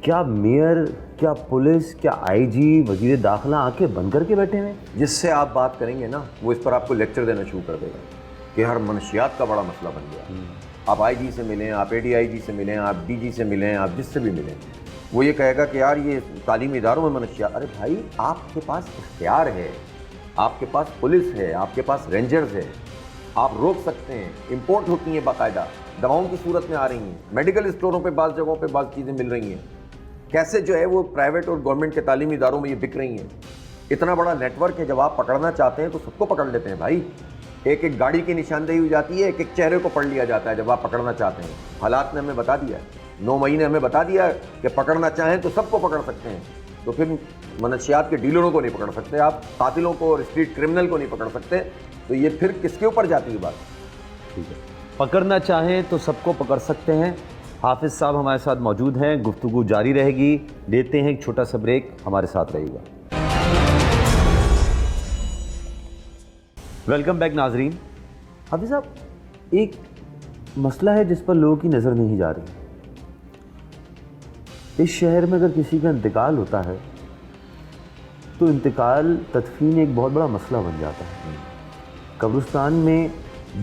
کیا میئر، کیا پولیس، کیا آئی جی، وزیر داخلہ آنکھیں بند کر کے بیٹھے ہوئے؟ جس سے آپ بات کریں گے نا وہ اس پر آپ کو لیکچر دینا شروع کر دے گا کہ ہر منشیات کا بڑا مسئلہ بن گیا۔ آپ آئی جی سے ملیں، آپ اے ڈی آئی جی سے ملیں، آپ ڈی جی سے ملیں، آپ جس سے بھی ملیں، وہ یہ کہے گا کہ یار یہ تعلیمی اداروں میں منشیات۔ ارے بھائی آپ کے پاس اختیار ہے، آپ کے پاس پولیس ہے، آپ کے پاس رینجرز ہے، آپ روک سکتے ہیں، امپورٹ ہوتی ہیں باقاعدہ، دواؤں کی صورت میں آ رہی ہیں، میڈیکل اسٹوروں پہ بعض جگہوں پہ بعض چیزیں مل رہی ہیں، کیسے جو ہے وہ پرائیویٹ اور گورنمنٹ کے تعلیمی اداروں میں یہ بک رہی ہیں۔ اتنا بڑا نیٹ ورک ہے، جب آپ پکڑنا چاہتے ہیں تو سب کو پکڑ لیتے ہیں بھائی، ایک ایک گاڑی کی نشاندہی ہو جاتی ہے، ایک ایک چہرے کو پڑھ لیا جاتا ہے جب آپ پکڑنا چاہتے ہیں۔ حالات نے ہمیں بتا دیا ہے، 9 مئی نے ہمیں بتا دیا ہے کہ پکڑنا چاہیں تو سب کو پکڑ سکتے ہیں، تو پھر منشیات کے ڈیلروں کو نہیں پکڑ سکتے آپ، قاتلوں کو اور اسٹریٹ کرمنل کو نہیں پکڑ سکتے، تو یہ پھر کس کے اوپر جاتی ہے بات؟ ٹھیک ہے، پکڑنا چاہیں تو سب کو پکڑ سکتے ہیں۔ حافظ صاحب ہمارے ساتھ موجود ہیں، گفتگو جاری رہے گی، لیتے ہیں ایک چھوٹا سا بریک، ہمارے ساتھ رہے گا۔ ویلکم بیک ناظرین۔ حافظ صاحب، ایک مسئلہ ہے جس پر لوگوں کی نظر نہیں جا رہی۔ اس شہر میں اگر کسی کا انتقال ہوتا ہے تو انتقال تدفین ایک بہت بڑا مسئلہ بن جاتا ہے۔ قبرستان میں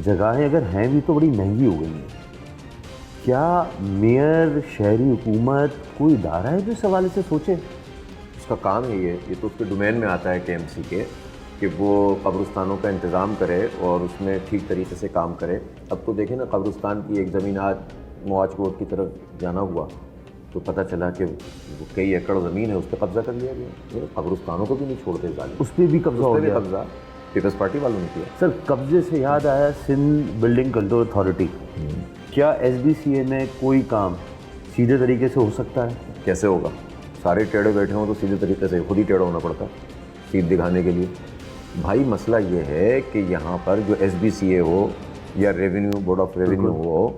جگہیں اگر ہیں بھی تو بڑی مہنگی ہو گئی ہیں۔ کیا میئر، شہری حکومت، کوئی ادارہ ہے جو اس حوالے سے سوچے؟ اس کا کام ہے یہ تو اس کے ڈومین میں آتا ہے کے ایم سی کے، کہ وہ قبرستانوں کا انتظام کرے اور اس میں ٹھیک طریقے سے کام کرے. اب تو دیکھیں نا, قبرستان کی ایک زمین آج مواج کوٹ کی طرف جانا ہوا تو پتہ چلا کہ وہ کئی ایکڑ زمین ہے, اس پہ قبضہ کر لیا گیا. قبرستانوں کو بھی نہیں چھوڑتے ظالم, اس پہ بھی قبضہ ہو گیا. قبضہ پیپلز پارٹی والوں نے کیا. سر قبضے سے یاد آیا سندھ بلڈنگ کنٹرول اتھارٹی, کیا ایس بی سی اے میں کوئی کام سیدھے طریقے سے ہو سکتا ہے؟ کیسے ہوگا؟ سارے ٹیڑھے بیٹھے ہوں تو سیدھے طریقے سے خود ہی ٹیڑھا ہونا پڑتا سیدھ دکھانے کے لیے. بھائی مسئلہ یہ ہے کہ یہاں پر جو ایس بی سی اے ہو یا ریونیو بورڈ آف ریونیو ہو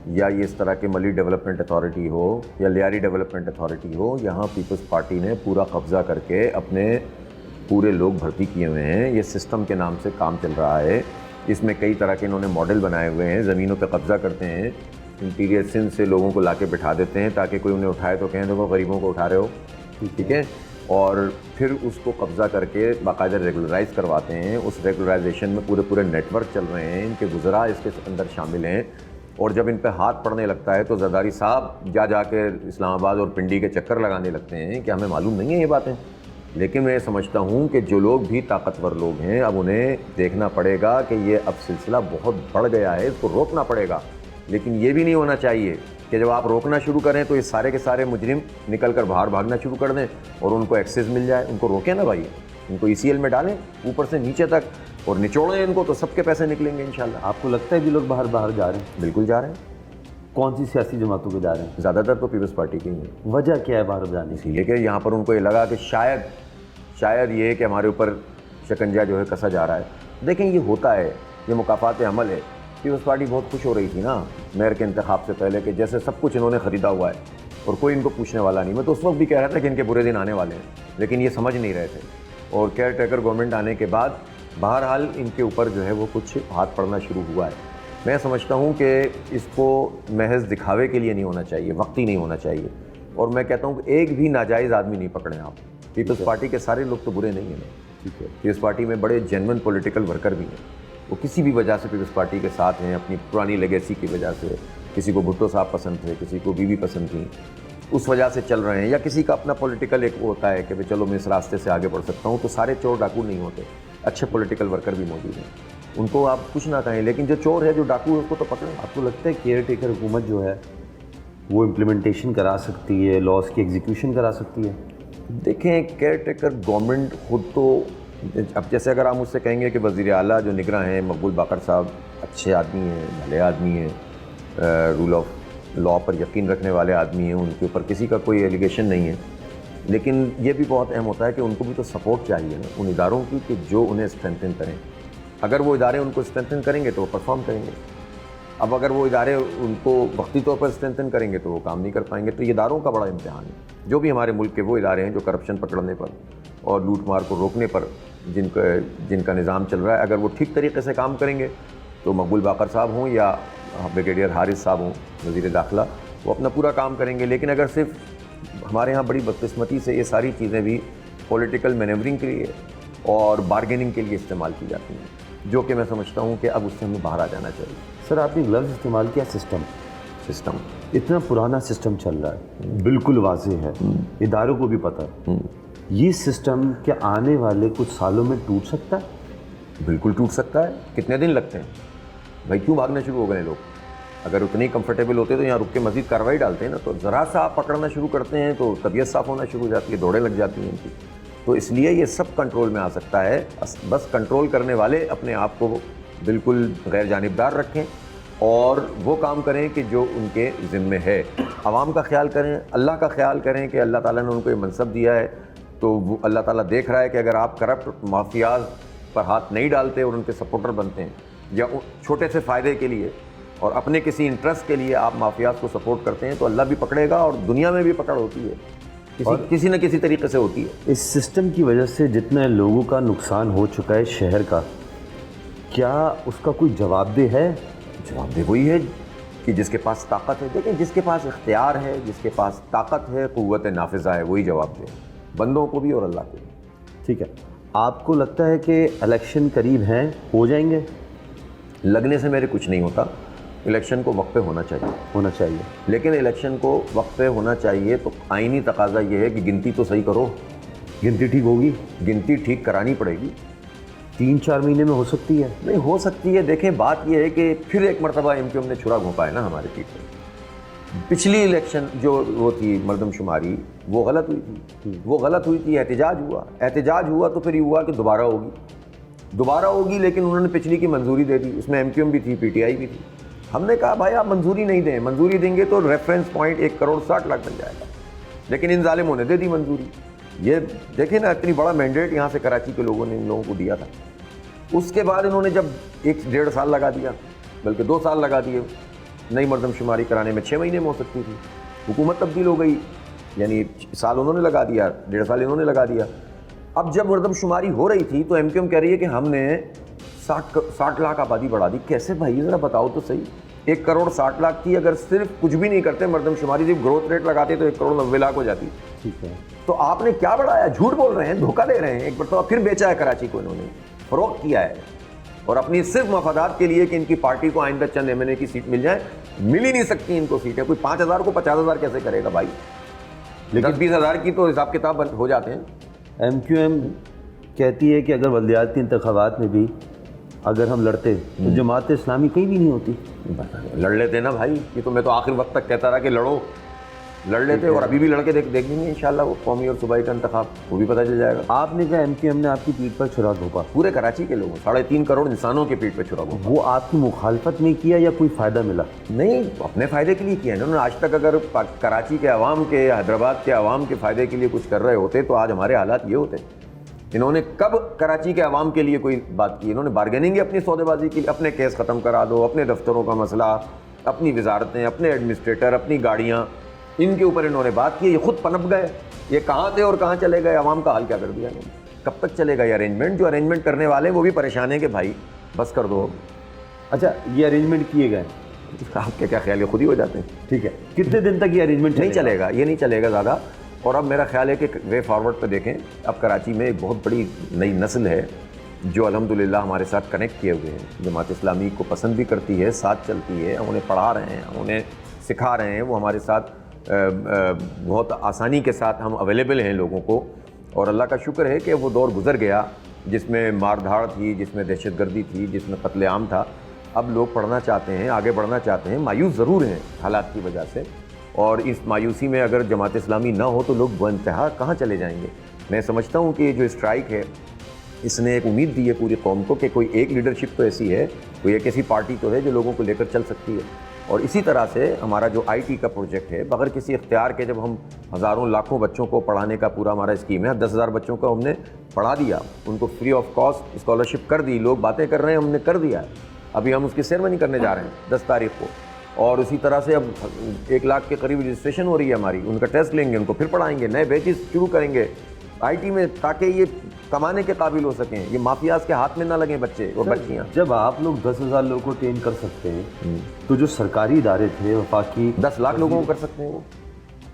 یا یہ اس طرح کے ملی ڈیولپمنٹ اتھارٹی ہو یا لیاری ڈیولپمنٹ اتھارٹی ہو, یہاں پیپلز پارٹی نے پورا قبضہ کر کے اپنے پورے لوگ بھرتی کیے ہوئے ہیں. یہ سسٹم کے نام سے کام چل رہا ہے. اس میں کئی طرح کے انہوں نے ماڈل بنائے ہوئے ہیں. زمینوں پہ قبضہ کرتے ہیں, انٹیریئر سندھ سے لوگوں کو لا کے بٹھا دیتے ہیں تاکہ کوئی انہیں اٹھائے تو کہیں دیکھو غریبوں کو اٹھا رہے ہو, ٹھیک ہے, اور پھر اس کو قبضہ کر کے باقاعدہ ریگولرائز کرواتے ہیں. اس ریگولرائزیشن میں پورے نیٹ ورک چل رہے ہیں, ان کے وزراء اس کے اندر شامل ہیں, اور جب ان پہ ہاتھ پڑنے لگتا ہے تو زرداری صاحب جا کے اسلام آباد اور پنڈی کے چکر لگانے لگتے ہیں کہ ہمیں معلوم نہیں ہے یہ باتیں. لیکن میں سمجھتا ہوں کہ جو لوگ بھی طاقتور لوگ ہیں اب انہیں دیکھنا پڑے گا کہ یہ اب سلسلہ بہت بڑھ گیا ہے, اس کو روکنا پڑے گا. لیکن یہ بھی نہیں ہونا چاہیے کہ جب آپ روکنا شروع کریں تو یہ سارے کے سارے مجرم نکل کر باہر بھاگنا شروع کر دیں اور ان کو ایکسیس مل جائے. ان کو روکیں نا بھائی, ان کو ECL میں ڈالیں اوپر سے نیچے تک اور نچوڑیں ان کو, تو سب کے پیسے نکلیں گے انشاءاللہ. آپ کو لگتا ہے کہ لوگ باہر جا رہے ہیں؟ بالکل جا رہے ہیں. کون سی سیاسی جماعتوں کے جا رہے ہیں؟ زیادہ تر تو پیپلز پارٹی کی ہیں. وجہ کیا ہے باہر جانے کی؟ اسی لیے کہ یہاں پر ان کو یہ لگا کہ شاید یہ کہ ہمارے اوپر شکنجہ جو ہے کسا جا رہا ہے. دیکھیں یہ ہوتا ہے, یہ مکافات عمل ہے. پیپلز پارٹی بہت خوش ہو رہی تھی نا میئر کے انتخاب سے پہلے کہ جیسے سب کچھ انہوں نے خریدا ہوا ہے اور کوئی ان کو پوچھنے والا نہیں. میں تو اس وقت بھی کہہ رہا تھا کہ ان کے برے دن آنے والے ہیں, لیکن یہ سمجھ نہیں رہے تھے. اور کیئر ٹیکر گورنمنٹ آنے کے بعد بہرحال ان کے اوپر جو ہے وہ کچھ ہاتھ پڑنا شروع ہوا ہے. میں سمجھتا ہوں کہ اس کو محض دکھاوے کے لیے نہیں ہونا چاہیے, وقتی نہیں ہونا چاہیے. اور میں کہتا ہوں کہ ایک بھی ناجائز آدمی نہیں پکڑیں آپ. پیپلز پارٹی کے سارے لوگ تو برے نہیں ہیں, ٹھیک ہے. پیپلز پارٹی میں بڑے جینون پولیٹیکل ورکر بھی ہیں, وہ کسی بھی وجہ سے پیپلز پارٹی کے ساتھ ہیں, اپنی پرانی لیگیسی کی وجہ سے. کسی کو بھٹو صاحب پسند تھے, کسی کو بیوی پسند تھیں, اس وجہ سے چل رہے ہیں, یا کسی کا اپنا پولیٹیکل ایک وہ ہوتا ہے کہ چلو میں اس راستے سے آگے بڑھ سکتا ہوں. تو سارے چور ڈاکو نہیں ہوتے, اچھے پولیٹیکل ورکر بھی موجود ہیں. ان کو آپ کچھ نہ کہیں, لیکن جو چور ہے جو ڈاکو ہے اس کو تو پکڑیں. آپ کو لگتا ہے کیئر ٹیکر حکومت جو ہے وہ امپلیمنٹیشن کرا سکتی ہے, لاس کی ایگزیکیوشن کرا سکتی ہے؟ دیکھیں کیئر ٹیکر گورنمنٹ خود تو, اب جیسے اگر آپ مجھ سے کہیں گے کہ وزیر اعلیٰ جو نگراں ہیں مقبول باقر صاحب اچھے آدمی ہیں, بھلے آدمی ہیں, رول آف لاء پر یقین رکھنے والے آدمی ہیں, ان کے اوپر کسی کا کوئی ایلیگیشن نہیں ہے. لیکن یہ بھی بہت اہم ہوتا ہے کہ ان کو بھی تو سپورٹ چاہیے نا ان اداروں کی کہ جو انہیں اسٹرینتھن کریں. اگر وہ ادارے ان کو اسٹرینتھن کریں گے تو وہ پرفارم کریں گے. اب اگر وہ ادارے ان کو وقتی طور پر اسٹرینتھن کریں گے تو وہ کام نہیں کر پائیں گے. تو یہ اداروں کا بڑا امتحان ہے. جو بھی ہمارے ملک کے وہ ادارے ہیں جو کرپشن پکڑنے پر اور لوٹ مار کو روکنے پر جن کا نظام چل رہا ہے, اگر وہ ٹھیک طریقے سے کام کریں گے تو مقبول باقر صاحب ہوں یا بریگیڈیئر حارث صاحب ہوں وزیر داخلہ, وہ اپنا پورا کام کریں گے. لیکن اگر صرف ہمارے ہاں بڑی بدقسمتی سے یہ ساری چیزیں بھی پولیٹیکل مینیورنگ کے لیے اور بارگیننگ کے لیے استعمال کی جاتی ہیں, جو کہ میں سمجھتا ہوں کہ اب اس سے ہمیں باہر آ جانا چاہیے. سر آپ نے لفظ استعمال کیا سسٹم. اتنا پرانا سسٹم چل رہا ہے, بالکل واضح ہے, اداروں کو بھی پتہ ہے. یہ سسٹم کیا آنے والے کچھ سالوں میں ٹوٹ سکتا ہے؟ بالکل ٹوٹ سکتا ہے. کتنے دن لگتے ہیں بھائی, کیوں بھاگنا شروع ہو گئے لوگ؟ اگر اتنے ہی کمفرٹیبل ہوتے تو یہاں رک کے مزید کارروائی ڈالتے ہیں نا. تو ذرا سا آپ پکڑنا شروع کرتے ہیں تو طبیعت صاف ہونا شروع ہو جاتی ہے, دوڑیں لگ جاتی ہیں ان کی. تو اس لیے یہ سب کنٹرول میں آ سکتا ہے. بس کنٹرول کرنے والے اپنے آپ کو بالکل غیر جانبدار رکھیں اور وہ کام کریں کہ جو ان کے ذمے ہے. عوام کا خیال کریں, اللہ کا خیال کریں کہ اللہ تعالیٰ نے ان کو یہ منصب دیا ہے, تو وہ اللہ تعالیٰ دیکھ رہا ہے کہ اگر آپ کرپٹ مافیاز پر ہاتھ نہیں ڈالتے اور ان کے سپورٹر بنتے ہیں, یا چھوٹے سے فائدے کے لیے اور اپنے کسی انٹرسٹ کے لیے آپ مافیاز کو سپورٹ کرتے ہیں, تو اللہ بھی پکڑے گا. اور دنیا میں بھی پکڑ ہوتی ہے, کسی نہ کسی طریقے سے ہوتی ہے. اس سسٹم کی وجہ سے جتنے لوگوں کا نقصان ہو چکا ہے شہر کا, کیا اس کا کوئی جواب دہ ہے؟ جواب دہ وہی ہے کہ جس کے پاس طاقت ہے. دیکھیں جس کے پاس اختیار ہے, جس کے پاس طاقت ہے, قوت نافذہ ہے, وہی جواب دے, بندوں کو بھی اور اللہ کو بھی. ٹھیک ہے. آپ کو لگتا ہے کہ الیکشن قریب ہیں, ہو جائیں گے؟ لگنے سے میرے کچھ نہیں ہوتا. الیکشن کو وقت پہ ہونا چاہیے. لیکن الیکشن کو وقت پہ ہونا چاہیے تو آئینی تقاضا یہ ہے کہ گنتی تو صحیح کرو. گنتی ٹھیک ہوگی؟ گنتی ٹھیک کرانی پڑے گی. 3-4 مہینے میں ہو سکتی ہے؟ نہیں ہو سکتی ہے. دیکھیں بات یہ ہے کہ پھر ایک مرتبہ ایم کیو ایم نے چھرا گھونپا ہے نا ہمارے پیٹ پہ. پچھلی الیکشن جو وہ تھی مردم شماری وہ غلط ہوئی تھی, احتجاج ہوا تو پھر یہ ہوا کہ دوبارہ ہوگی, لیکن انہوں نے پچھلی کی منظوری دے دی. اس میں ایم کیو ایم بھی تھی, پی ٹی آئی بھی تھی. ہم نے کہا بھائی آپ منظوری نہیں دیں, منظوری دیں گے تو ریفرنس پوائنٹ 1,60,00,000 بن جائے گا, لیکن ان ظالموں نے دے دی منظوری. یہ دیکھیں نا اتنی بڑا مینڈیٹ یہاں سے کراچی کے لوگوں نے ان لوگوں کو دیا تھا. اس کے بعد انہوں نے جب 1-1.5 سال لگا دیا, بلکہ 2 سال لگا دیے. نئی مردم شماری کرانے میں 6 مہینے میں ہو سکتی تھی. حکومت تبدیل ہو گئی, یعنی سال انہوں نے لگا دیا, 1.5 سال انہوں نے لگا دیا. اب جب مردم شماری ہو رہی تھی تو ایم کیو ایم کہہ رہی ہے کہ ہم نے 60 لاکھ آبادی بڑھا دی. کیسے بھائی ذرا بتاؤ تو صحیح. 1,60,00,000 تھی, اگر صرف کچھ بھی نہیں کرتے مردم شماری, صرف گروتھ ریٹ لگاتے تو 1,90,00,000 ہو جاتی. ٹھیک ہے, تو آپ نے کیا بڑھایا؟ جھوٹ بول رہے ہیں, دھوکہ دے رہے ہیں. ایک مرتبہ پھر بیچا ہے کراچی کو, انہوں نے فروخت کیا ہے, اور اپنی صرف مفادات کے لیے کہ ان کی پارٹی کو آئندہ چند ایم این اے کی سیٹ مل جائے. مل ہی نہیں سکتی ان کو سیٹیں. کوئی 5,000 کو 50,000 کیسے کرے گا بھائی؟ لیکن 20,000 کی تو حساب کتاب ہو جاتے ہیں. ایم کیو ایم کہتی ہے کہ اگر بلدیاتی انتخابات میں بھی اگر ہم لڑتے تو جماعت اسلامی کہیں بھی نہیں ہوتی. لڑ لیتے نا بھائی, یہ تو میں تو آخر وقت تک کہتا رہا کہ لڑ لیتے, اور ابھی بھی لڑ کے دیکھ لیں گے انشاءاللہ وہ قومی اور صوبائی کا انتخاب, وہ بھی پتہ چل جائے گا. آپ نے کہا ایم کیو ایم نے آپ کی پیٹھ پر چھرا گھونپا. پورے کراچی کے لوگوں 3.5 کروڑ انسانوں کے پیٹ پہ چھرا گھونپا. وہ آپ کی مخالفت نہیں کیا یا کوئی فائدہ ملا؟ نہیں, اپنے فائدے کے لیے کیا ہے انہوں نے. آج تک اگر کراچی کے عوام کے, حیدرآباد کے عوام کے فائدے کے لیے کچھ کر رہے ہوتے تو آج ہمارے حالات یہ ہوتے. انہوں نے کب کراچی کے عوام کے لیے کوئی بات کی؟ انہوں نے بارگیننگ اپنی سودے بازی کے لیے, اپنے کیس ختم کرا دو, اپنے دفتروں کا مسئلہ, اپنی وزارتیں, اپنے ایڈمنسٹریٹر, اپنی گاڑیاں, ان کے اوپر انہوں نے بات کی. یہ خود پنپ گئے. یہ کہاں تھے اور کہاں چلے گئے؟ عوام کا حال کیا کر دیا انہوں نے. کب تک چلے گا یہ ارینجمنٹ؟ جو ارینجمنٹ کرنے والے ہیں وہ بھی پریشان ہیں کہ بھائی بس کر دو. اچھا, یہ ارینجمنٹ کیے گئے, آپ کے کیا خیال ہے خود ہی ہو جاتے ہیں؟ ٹھیک ہے, کتنے دن تک یہ ارینجمنٹ نہیں چلے گا؟ یہ نہیں چلے گا زیادہ. اور اب میرا خیال ہے کہ وے فارورڈ پہ دیکھیں, اب کراچی میں ایک بہت بڑی نئی نسل ہے جو الحمدللہ ہمارے ساتھ کنیکٹ کیے ہوئے ہیں, جماعت اسلامی کو پسند بھی کرتی ہے, ساتھ چلتی ہے, ہم انہیں پڑھا رہے ہیں, ہم انہیں سکھا رہے ہیں. وہ ہمارے ساتھ بہت آسانی کے ساتھ ہم اویلیبل ہیں لوگوں کو. اور اللہ کا شکر ہے کہ وہ دور گزر گیا جس میں مار دھاڑ تھی, جس میں دہشت گردی تھی, جس میں قتل عام تھا. اب لوگ پڑھنا چاہتے ہیں, آگے بڑھنا چاہتے ہیں, مایوس ضرور ہیں حالات کی وجہ سے. اور اس مایوسی میں اگر جماعت اسلامی نہ ہو تو لوگ بے انتہا کہاں چلے جائیں گے. میں سمجھتا ہوں کہ یہ جو اسٹرائک ہے اس نے ایک امید دی ہے پوری قوم کو کہ کوئی ایک لیڈرشپ تو ایسی ہے, کوئی ایک ایسی پارٹی تو ہے جو لوگوں کو لے کر چل سکتی ہے. اور اسی طرح سے ہمارا جو آئی ٹی کا پروجیکٹ ہے, بغیر کسی اختیار کے جب ہم ہزاروں لاکھوں بچوں کو پڑھانے کا پورا ہمارا اسکیم ہے, 10,000 بچوں کو ہم نے پڑھا دیا, ان کو فری آف کاسٹ اسکالرشپ کر دی. لوگ باتیں کر رہے ہیں, ہم نے کر دیا ہے. ابھی ہم اس کی سیرمنی کرنے جا رہے ہیں 10 تاریخ کو. اور اسی طرح سے اب 1 لاکھ کے قریب رجسٹریشن ہو رہی ہے ہماری, ان کا ٹیسٹ لیں گے, ان کو پھر پڑھائیں گے, نئے بیچز شروع کریں گے آئی ٹی میں, تاکہ یہ کمانے کے قابل ہو سکیں, یہ مافیاز کے ہاتھ میں نہ لگیں بچے اور بچیاں. جب آپ لوگ 10,000 لوگوں کو ٹرین کر سکتے ہیں تو جو سرکاری ادارے تھے وفاقی 10 لاکھ لوگوں کو کر سکتے ہیں, وہ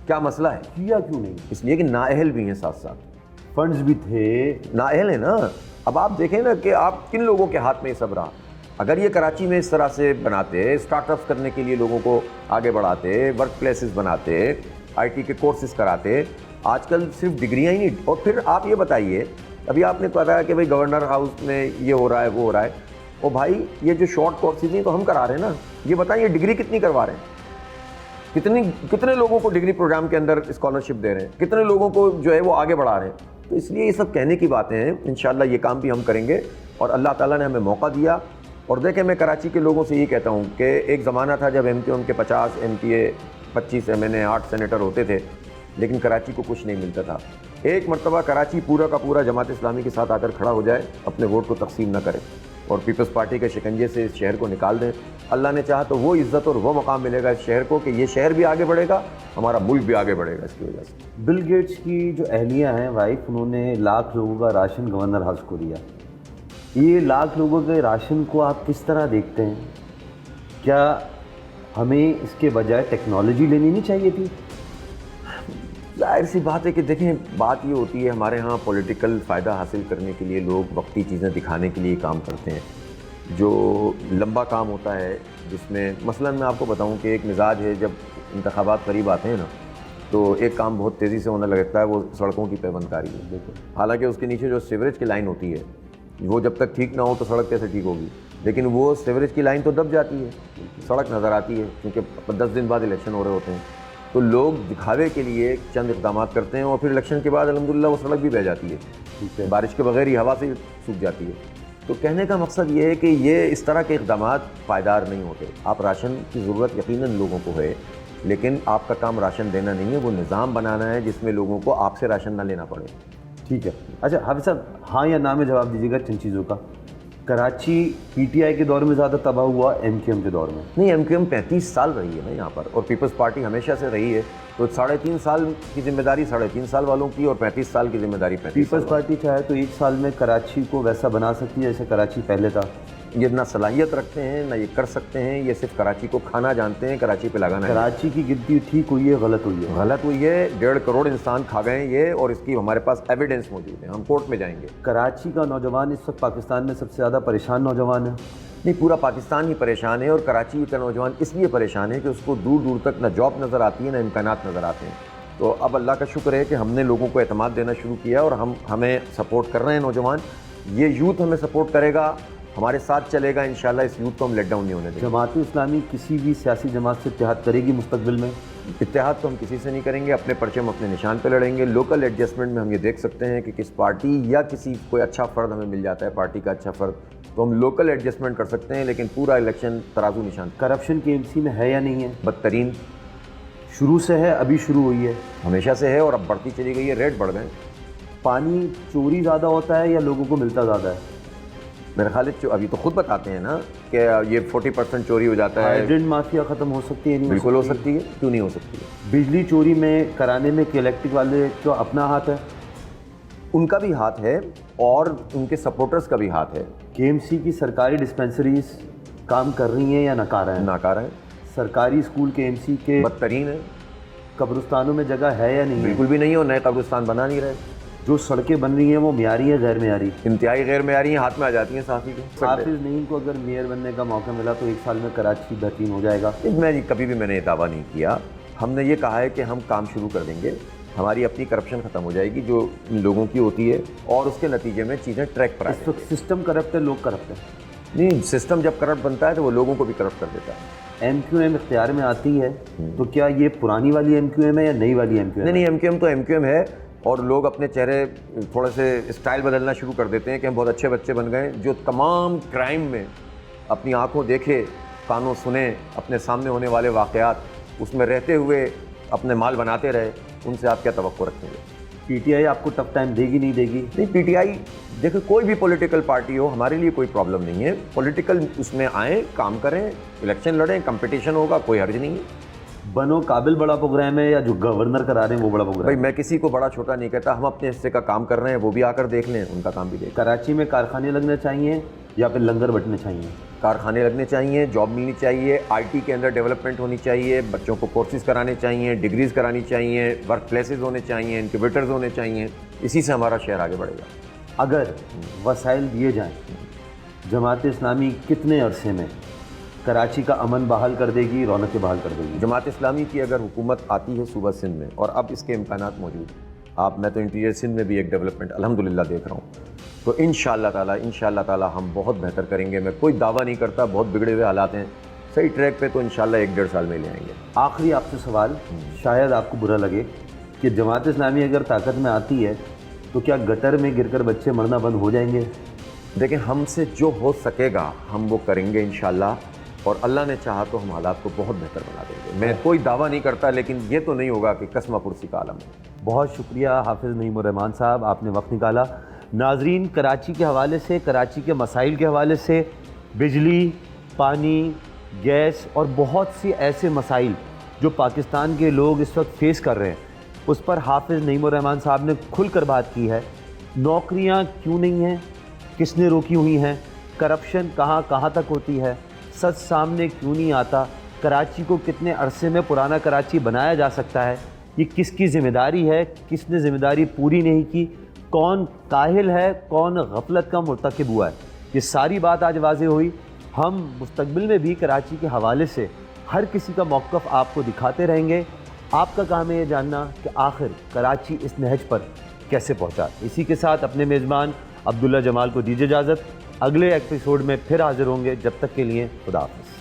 کیا مسئلہ ہے؟ کیا کیوں نہیں؟ اس لیے کہ نااہل بھی ہیں, ساتھ ساتھ فنڈز بھی تھے, نااہل ہیں نا. اب آپ دیکھیں نا کہ آپ کن لوگوں کے ہاتھ میں یہ سب رہا. اگر یہ کراچی میں اس طرح سے بناتے, اسٹارٹ اپس کرنے کے لیے لوگوں کو آگے بڑھاتے, ورک پلیسز بناتے, آئی ٹی کے کورسز کراتے. آج کل صرف ڈگریاں ہی نہیں. اور پھر آپ یہ بتائیے, ابھی آپ نے بتایا کہ بھائی گورنر ہاؤس میں یہ ہو رہا ہے, وہ ہو رہا ہے. او بھائی, یہ جو شارٹ کورسز ہیں تو ہم کرا رہے ہیں نا. یہ بتائیں, یہ ڈگری کتنی کروا رہے ہیں؟ کتنے لوگوں کو ڈگری پروگرام کے اندر اسکالرشپ دے رہے ہیں, کتنے لوگوں کو جو ہے وہ آگے بڑھا رہے ہیں. تو اس لیے یہ سب کہنے کی باتیں ہیں. انشاءاللہ یہ کام بھی ہم کریں گے, اور اللہ تعالیٰ نے ہمیں موقع دیا. اور دیکھیں, میں کراچی کے لوگوں سے یہ کہتا ہوں کہ ایک زمانہ تھا جب ایم کیو ایم کے 50 ایم پی اے, 25 ایم این اے, 8 سینیٹر ہوتے تھے, لیکن کراچی کو کچھ نہیں ملتا تھا. ایک مرتبہ کراچی پورا کا پورا جماعت اسلامی کے ساتھ آ کر کھڑا ہو جائے, اپنے ووٹ کو تقسیم نہ کرے, اور پیپلز پارٹی کے شکنجے سے اس شہر کو نکال دیں. اللہ نے چاہا تو وہ عزت اور وہ مقام ملے گا اس شہر کو کہ یہ شہر بھی آگے بڑھے گا, ہمارا ملک بھی آگے بڑھے گا. اس کی وجہ سے بل گیٹس کی جو اہلیہ ہیں وائف, انہوں نے لاکھ لوگوں کا راشن گورنر ہاؤس کو دیا. یہ لاکھ لوگوں کے راشن کو آپ کس طرح دیکھتے ہیں؟ کیا ہمیں اس کے بجائے ٹیکنالوجی لینی نہیں چاہیے تھی؟ ظاہر سی بات ہے کہ دیکھیں, بات یہ ہوتی ہے ہمارے ہاں پولیٹیکل فائدہ حاصل کرنے کے لیے لوگ وقتی چیزیں دکھانے کے لیے کام کرتے ہیں. جو لمبا کام ہوتا ہے, جس میں مثلاً میں آپ کو بتاؤں کہ ایک مزاج ہے, جب انتخابات قریب آتے ہیں نا تو ایک کام بہت تیزی سے ہونے لگتا ہے, وہ سڑکوں کی پیوند کاری ہے. حالانکہ اس کے نیچے جو سیوریج کی لائن ہوتی ہے وہ جب تک ٹھیک نہ ہو تو سڑک کیسے ٹھیک ہوگی؟ لیکن وہ سیوریج کی لائن تو دب جاتی ہے، سڑک نظر آتی ہے، کیونکہ 10 دن بعد الیکشن ہو رہے ہوتے ہیں، تو لوگ دکھاوے کے لیے چند اقدامات کرتے ہیں اور پھر الیکشن کے بعد الحمدللہ وہ سڑک بھی بہہ جاتی ہے، بارش کے بغیر ہی ہوا سے سوکھ جاتی ہے۔ تو کہنے کا مقصد یہ ہے کہ یہ اس طرح کے اقدامات پائیدار نہیں ہوتے۔ آپ راشن کی ضرورت یقیناً لوگوں کو ہے، لیکن آپ کا کام راشن دینا نہیں ہے، وہ نظام بنانا ہے جس میں لوگوں کو آپ سے راشن نہ لینا پڑے۔ ٹھیک ہے، اچھا حافظ صاحب ہاں یا نہ میں جواب دیجیے گا چند چیزوں کا۔ کراچی پی ٹی آئی کے دور میں زیادہ تباہ ہوا ایم کیو ایم کے دور میں؟ نہیں، ایم کیو ایم 35 سال رہی ہے نا یہاں پر، اور پیپلز پارٹی ہمیشہ سے رہی ہے، تو 3.5 سال کی ذمہ داری 3.5 سال والوں کی اور 35 سال کی ذمہ داری 35 پیپلز پارٹی چاہے تو 1 سال میں کراچی کو ویسا بنا سکتی ہے جیسے کراچی پہلے تھا؟ یہ نہ صلاحیت رکھتے ہیں نہ یہ کر سکتے ہیں، یہ صرف کراچی کو کھانا جانتے ہیں، کراچی پہ لگانا ہے۔ کراچی کی گنتی ٹھیک ہوئی ہے غلط ہوئی ہے؟ غلط ہوئی ہے، 1.5 کروڑ انسان کھا گئے ہیں یہ، اور اس کی ہمارے پاس ایویڈنس موجود ہے، ہم کورٹ میں جائیں گے۔ کراچی کا نوجوان اس وقت پاکستان میں سب سے زیادہ پریشان نوجوان ہے؟ نہیں، پورا پاکستان ہی پریشان ہے، اور کراچی کا نوجوان اس لیے پریشان ہے کہ اس کو دور دور تک نہ جاب نظر آتی ہے نہ امکانات نظر آتے ہیں۔ تو اب اللہ کا شکر ہے کہ ہم نے لوگوں کو اعتماد دینا شروع کیا اور ہمیں سپورٹ کر رہے ہیں نوجوان، یہ یوتھ ہمیں سپورٹ کرے گا، ہمارے ساتھ چلے گا، انشاءاللہ اس یوتھ کو ہم لیٹ ڈاؤن نہیں ہونے دیں گے۔ جماعت اسلامی کسی بھی سیاسی جماعت سے اتحاد کرے گی مستقبل میں؟ اتحاد تو ہم کسی سے نہیں کریں گے، اپنے پرچم اپنے نشان پہ لڑیں گے۔ لوکل ایڈجسٹمنٹ میں ہم یہ دیکھ سکتے ہیں کہ کس پارٹی یا کوئی اچھا فرد ہمیں مل جاتا ہے، پارٹی کا اچھا فرد، تو ہم لوکل ایڈجسٹمنٹ کر سکتے ہیں، لیکن پورا الیکشن ترازو نشان۔ کرپشن کے ایم سی میں ہے یا نہیں ہے؟ بدترین شروع سے ہے، ابھی شروع ہوئی ہے؟ ہمیشہ سے ہے اور اب بڑھتی چلی گئی ہے، ریٹ بڑھ گئے۔ پانی چوری زیادہ ہوتا ہے یا لوگوں کو ملتا زیادہ ہے؟ میرے خیال ہے ابھی تو خود بتاتے ہیں نا کہ یہ 40% چوری ہو جاتا ہے۔ ہائیڈرنٹ مافیا ختم ہو سکتی ہے؟ نہیں بالکل ہو سکتی ہے، کیوں نہیں ہو سکتی ہے؟ بجلی چوری میں کرانے میں کہ الیکٹرک والے کا اپنا ہاتھ ہے؟ ان کا بھی ہاتھ ہے اور ان کے سپورٹرز کا بھی ہاتھ ہے۔ کے ایم سی کی سرکاری ڈسپنسریز کام کر رہی ہیں یا ناکارہ ہیں؟ ناکارہ ہے، سرکاری اسکول کے ایم سی کے بدترین ہے، قبرستانوں میں جگہ ہے یا نہیں ہے؟ بالکل بھی نہیں ہے، اور نئے قبرستان بنا نہیں رہے۔ جو سڑکیں بن رہی ہیں وہ معیاری ہیں غیر معیاری؟ انتہائی غیر معیاری ہیں، ہاتھ میں آ جاتی ہیں صحافی کے۔ حافظ نعیم کو اگر میئر بننے کا موقع ملا تو 1 سال میں کراچی بہترین ہو جائے گا؟ کبھی بھی میں نے یہ دعویٰ نہیں کیا، ہم نے یہ کہا ہے کہ ہم کام شروع کر دیں گے، ہماری اپنی کرپشن ختم ہو جائے گی جو لوگوں کی ہوتی ہے، اور اس کے نتیجے میں چیزیں ٹریک پر آ اس وقت سسٹم کرپٹ ہے، لوگ کرپٹ ہیں؟ نہیں، سسٹم جب کرپٹ بنتا ہے تو وہ لوگوں کو بھی کرپٹ کر دیتا ہے۔ ایم کیو ایم اختیار میں آتی ہے تو کیا یہ پرانی والی ایم کیو ایم ہے یا نئی والی ایم کیو ایم؟ نہیں، ایم کیو ایم تو ایم کیو ایم ہے، اور لوگ اپنے چہرے تھوڑے سے اسٹائل بدلنا شروع کر دیتے ہیں کہ ہم بہت اچھے بچے بن گئے، جو تمام کرائم میں اپنی آنکھوں دیکھے، کانوں سنے، اپنے سامنے ہونے والے واقعات اس میں رہتے ہوئے اپنے مال بناتے رہے، ان سے آپ کیا توقع رکھیں گے؟ پی ٹی آئی آپ کو ٹف ٹائم دے گی نہیں دے گی؟ نہیں، پی ٹی آئی دیکھیں کوئی بھی پولیٹیکل پارٹی ہو، ہمارے لیے کوئی پرابلم نہیں ہے، پولیٹیکل اس میں آئیں، کام کریں، الیکشن لڑیں، کمپٹیشن ہوگا، کوئی حرج نہیں ہے۔ بنو قابل بڑا پروگرام ہے یا جو گورنر کرا رہے ہیں وہ بڑا پروگرام؟ بھائی میں کسی کو بڑا چھوٹا نہیں کہتا، ہم اپنے حصے کا کام کر رہے ہیں، وہ بھی آ کر دیکھ لیں، ان کا کام بھی دیکھ۔ کراچی میں کارخانے لگنے چاہیے یا پھر لنگر بٹنے چاہیے؟ کارخانے لگنے چاہیے، جاب ملنی چاہیے، آئی ٹی کے اندر ڈیولپمنٹ ہونی چاہیے، بچوں کو کورسز کرانے چاہیے، ڈگریز کرانی چاہیے، ورک پلیسز ہونے چاہیے، انکیوبیٹرز ہونے چاہیے، اسی سے ہمارا شہر آگے بڑھے گا۔ اگر وسائل دیے جائیں، جماعت اسلامی کتنے عرصے میں کراچی کا امن بحال کر دے گی، رونقیں بحال کر دے گی؟ جماعت اسلامی کی اگر حکومت آتی ہے صوبہ سندھ میں، اور اب اس کے امکانات موجود ہیں، میں تو انٹیریئر سندھ میں بھی ایک ڈیولپمنٹ الحمدللہ دیکھ رہا ہوں، تو انشاءاللہ تعالی ہم بہت بہتر کریں گے۔ میں کوئی دعویٰ نہیں کرتا، بہت بگڑے ہوئے حالات ہیں، صحیح ٹریک پہ تو انشاءاللہ 1-1.5 سال میں لے آئیں گے۔ آخری آپ سے سوال، شاید آپ کو برا لگے کہ جماعت اسلامی اگر طاقت میں آتی ہے تو کیا گٹر میں گر کر بچے مرنا بند ہو جائیں گے؟ دیکھیں، ہم سے جو ہو سکے گا ہم وہ کریں گے انشاءاللہ، اور اللہ نے چاہا تو ہم حالات کو بہت بہتر بنا دیں گے۔ میں کوئی دعویٰ نہیں کرتا، لیکن یہ تو نہیں ہوگا کہ قسمہ پرسی کا عالم ہے۔ بہت شکریہ حافظ نعیم الرحمان صاحب، آپ نے وقت نکالا۔ ناظرین، کراچی کے حوالے سے، کراچی کے مسائل کے حوالے سے، بجلی، پانی، گیس اور بہت سی ایسے مسائل جو پاکستان کے لوگ اس وقت فیس کر رہے ہیں، اس پر حافظ نعیم الرحمان صاحب نے کھل کر بات کی ہے۔ نوکریاں کیوں نہیں ہیں، کس نے روکی ہوئی ہیں، کرپشن کہاں تک ہوتی ہے، سچ سامنے کیوں نہیں آتا، کراچی کو کتنے عرصے میں پرانا کراچی بنایا جا سکتا ہے، یہ کس کی ذمہ داری ہے، کس نے ذمہ داری پوری نہیں کی، کون کاہل ہے، کون غفلت کا مرتکب ہوا ہے، یہ ساری بات آج واضح ہوئی۔ ہم مستقبل میں بھی کراچی کے حوالے سے ہر کسی کا موقف آپ کو دکھاتے رہیں گے۔ آپ کا کام ہے یہ جاننا کہ آخر کراچی اس نہج پر کیسے پہنچا۔ اسی کے ساتھ اپنے میزبان عبداللہ جمال کو دیجیے اجازت. اگلے ایپیسوڈ میں پھر حاضر ہوں گے. جب تک کے لیے خدا حافظ.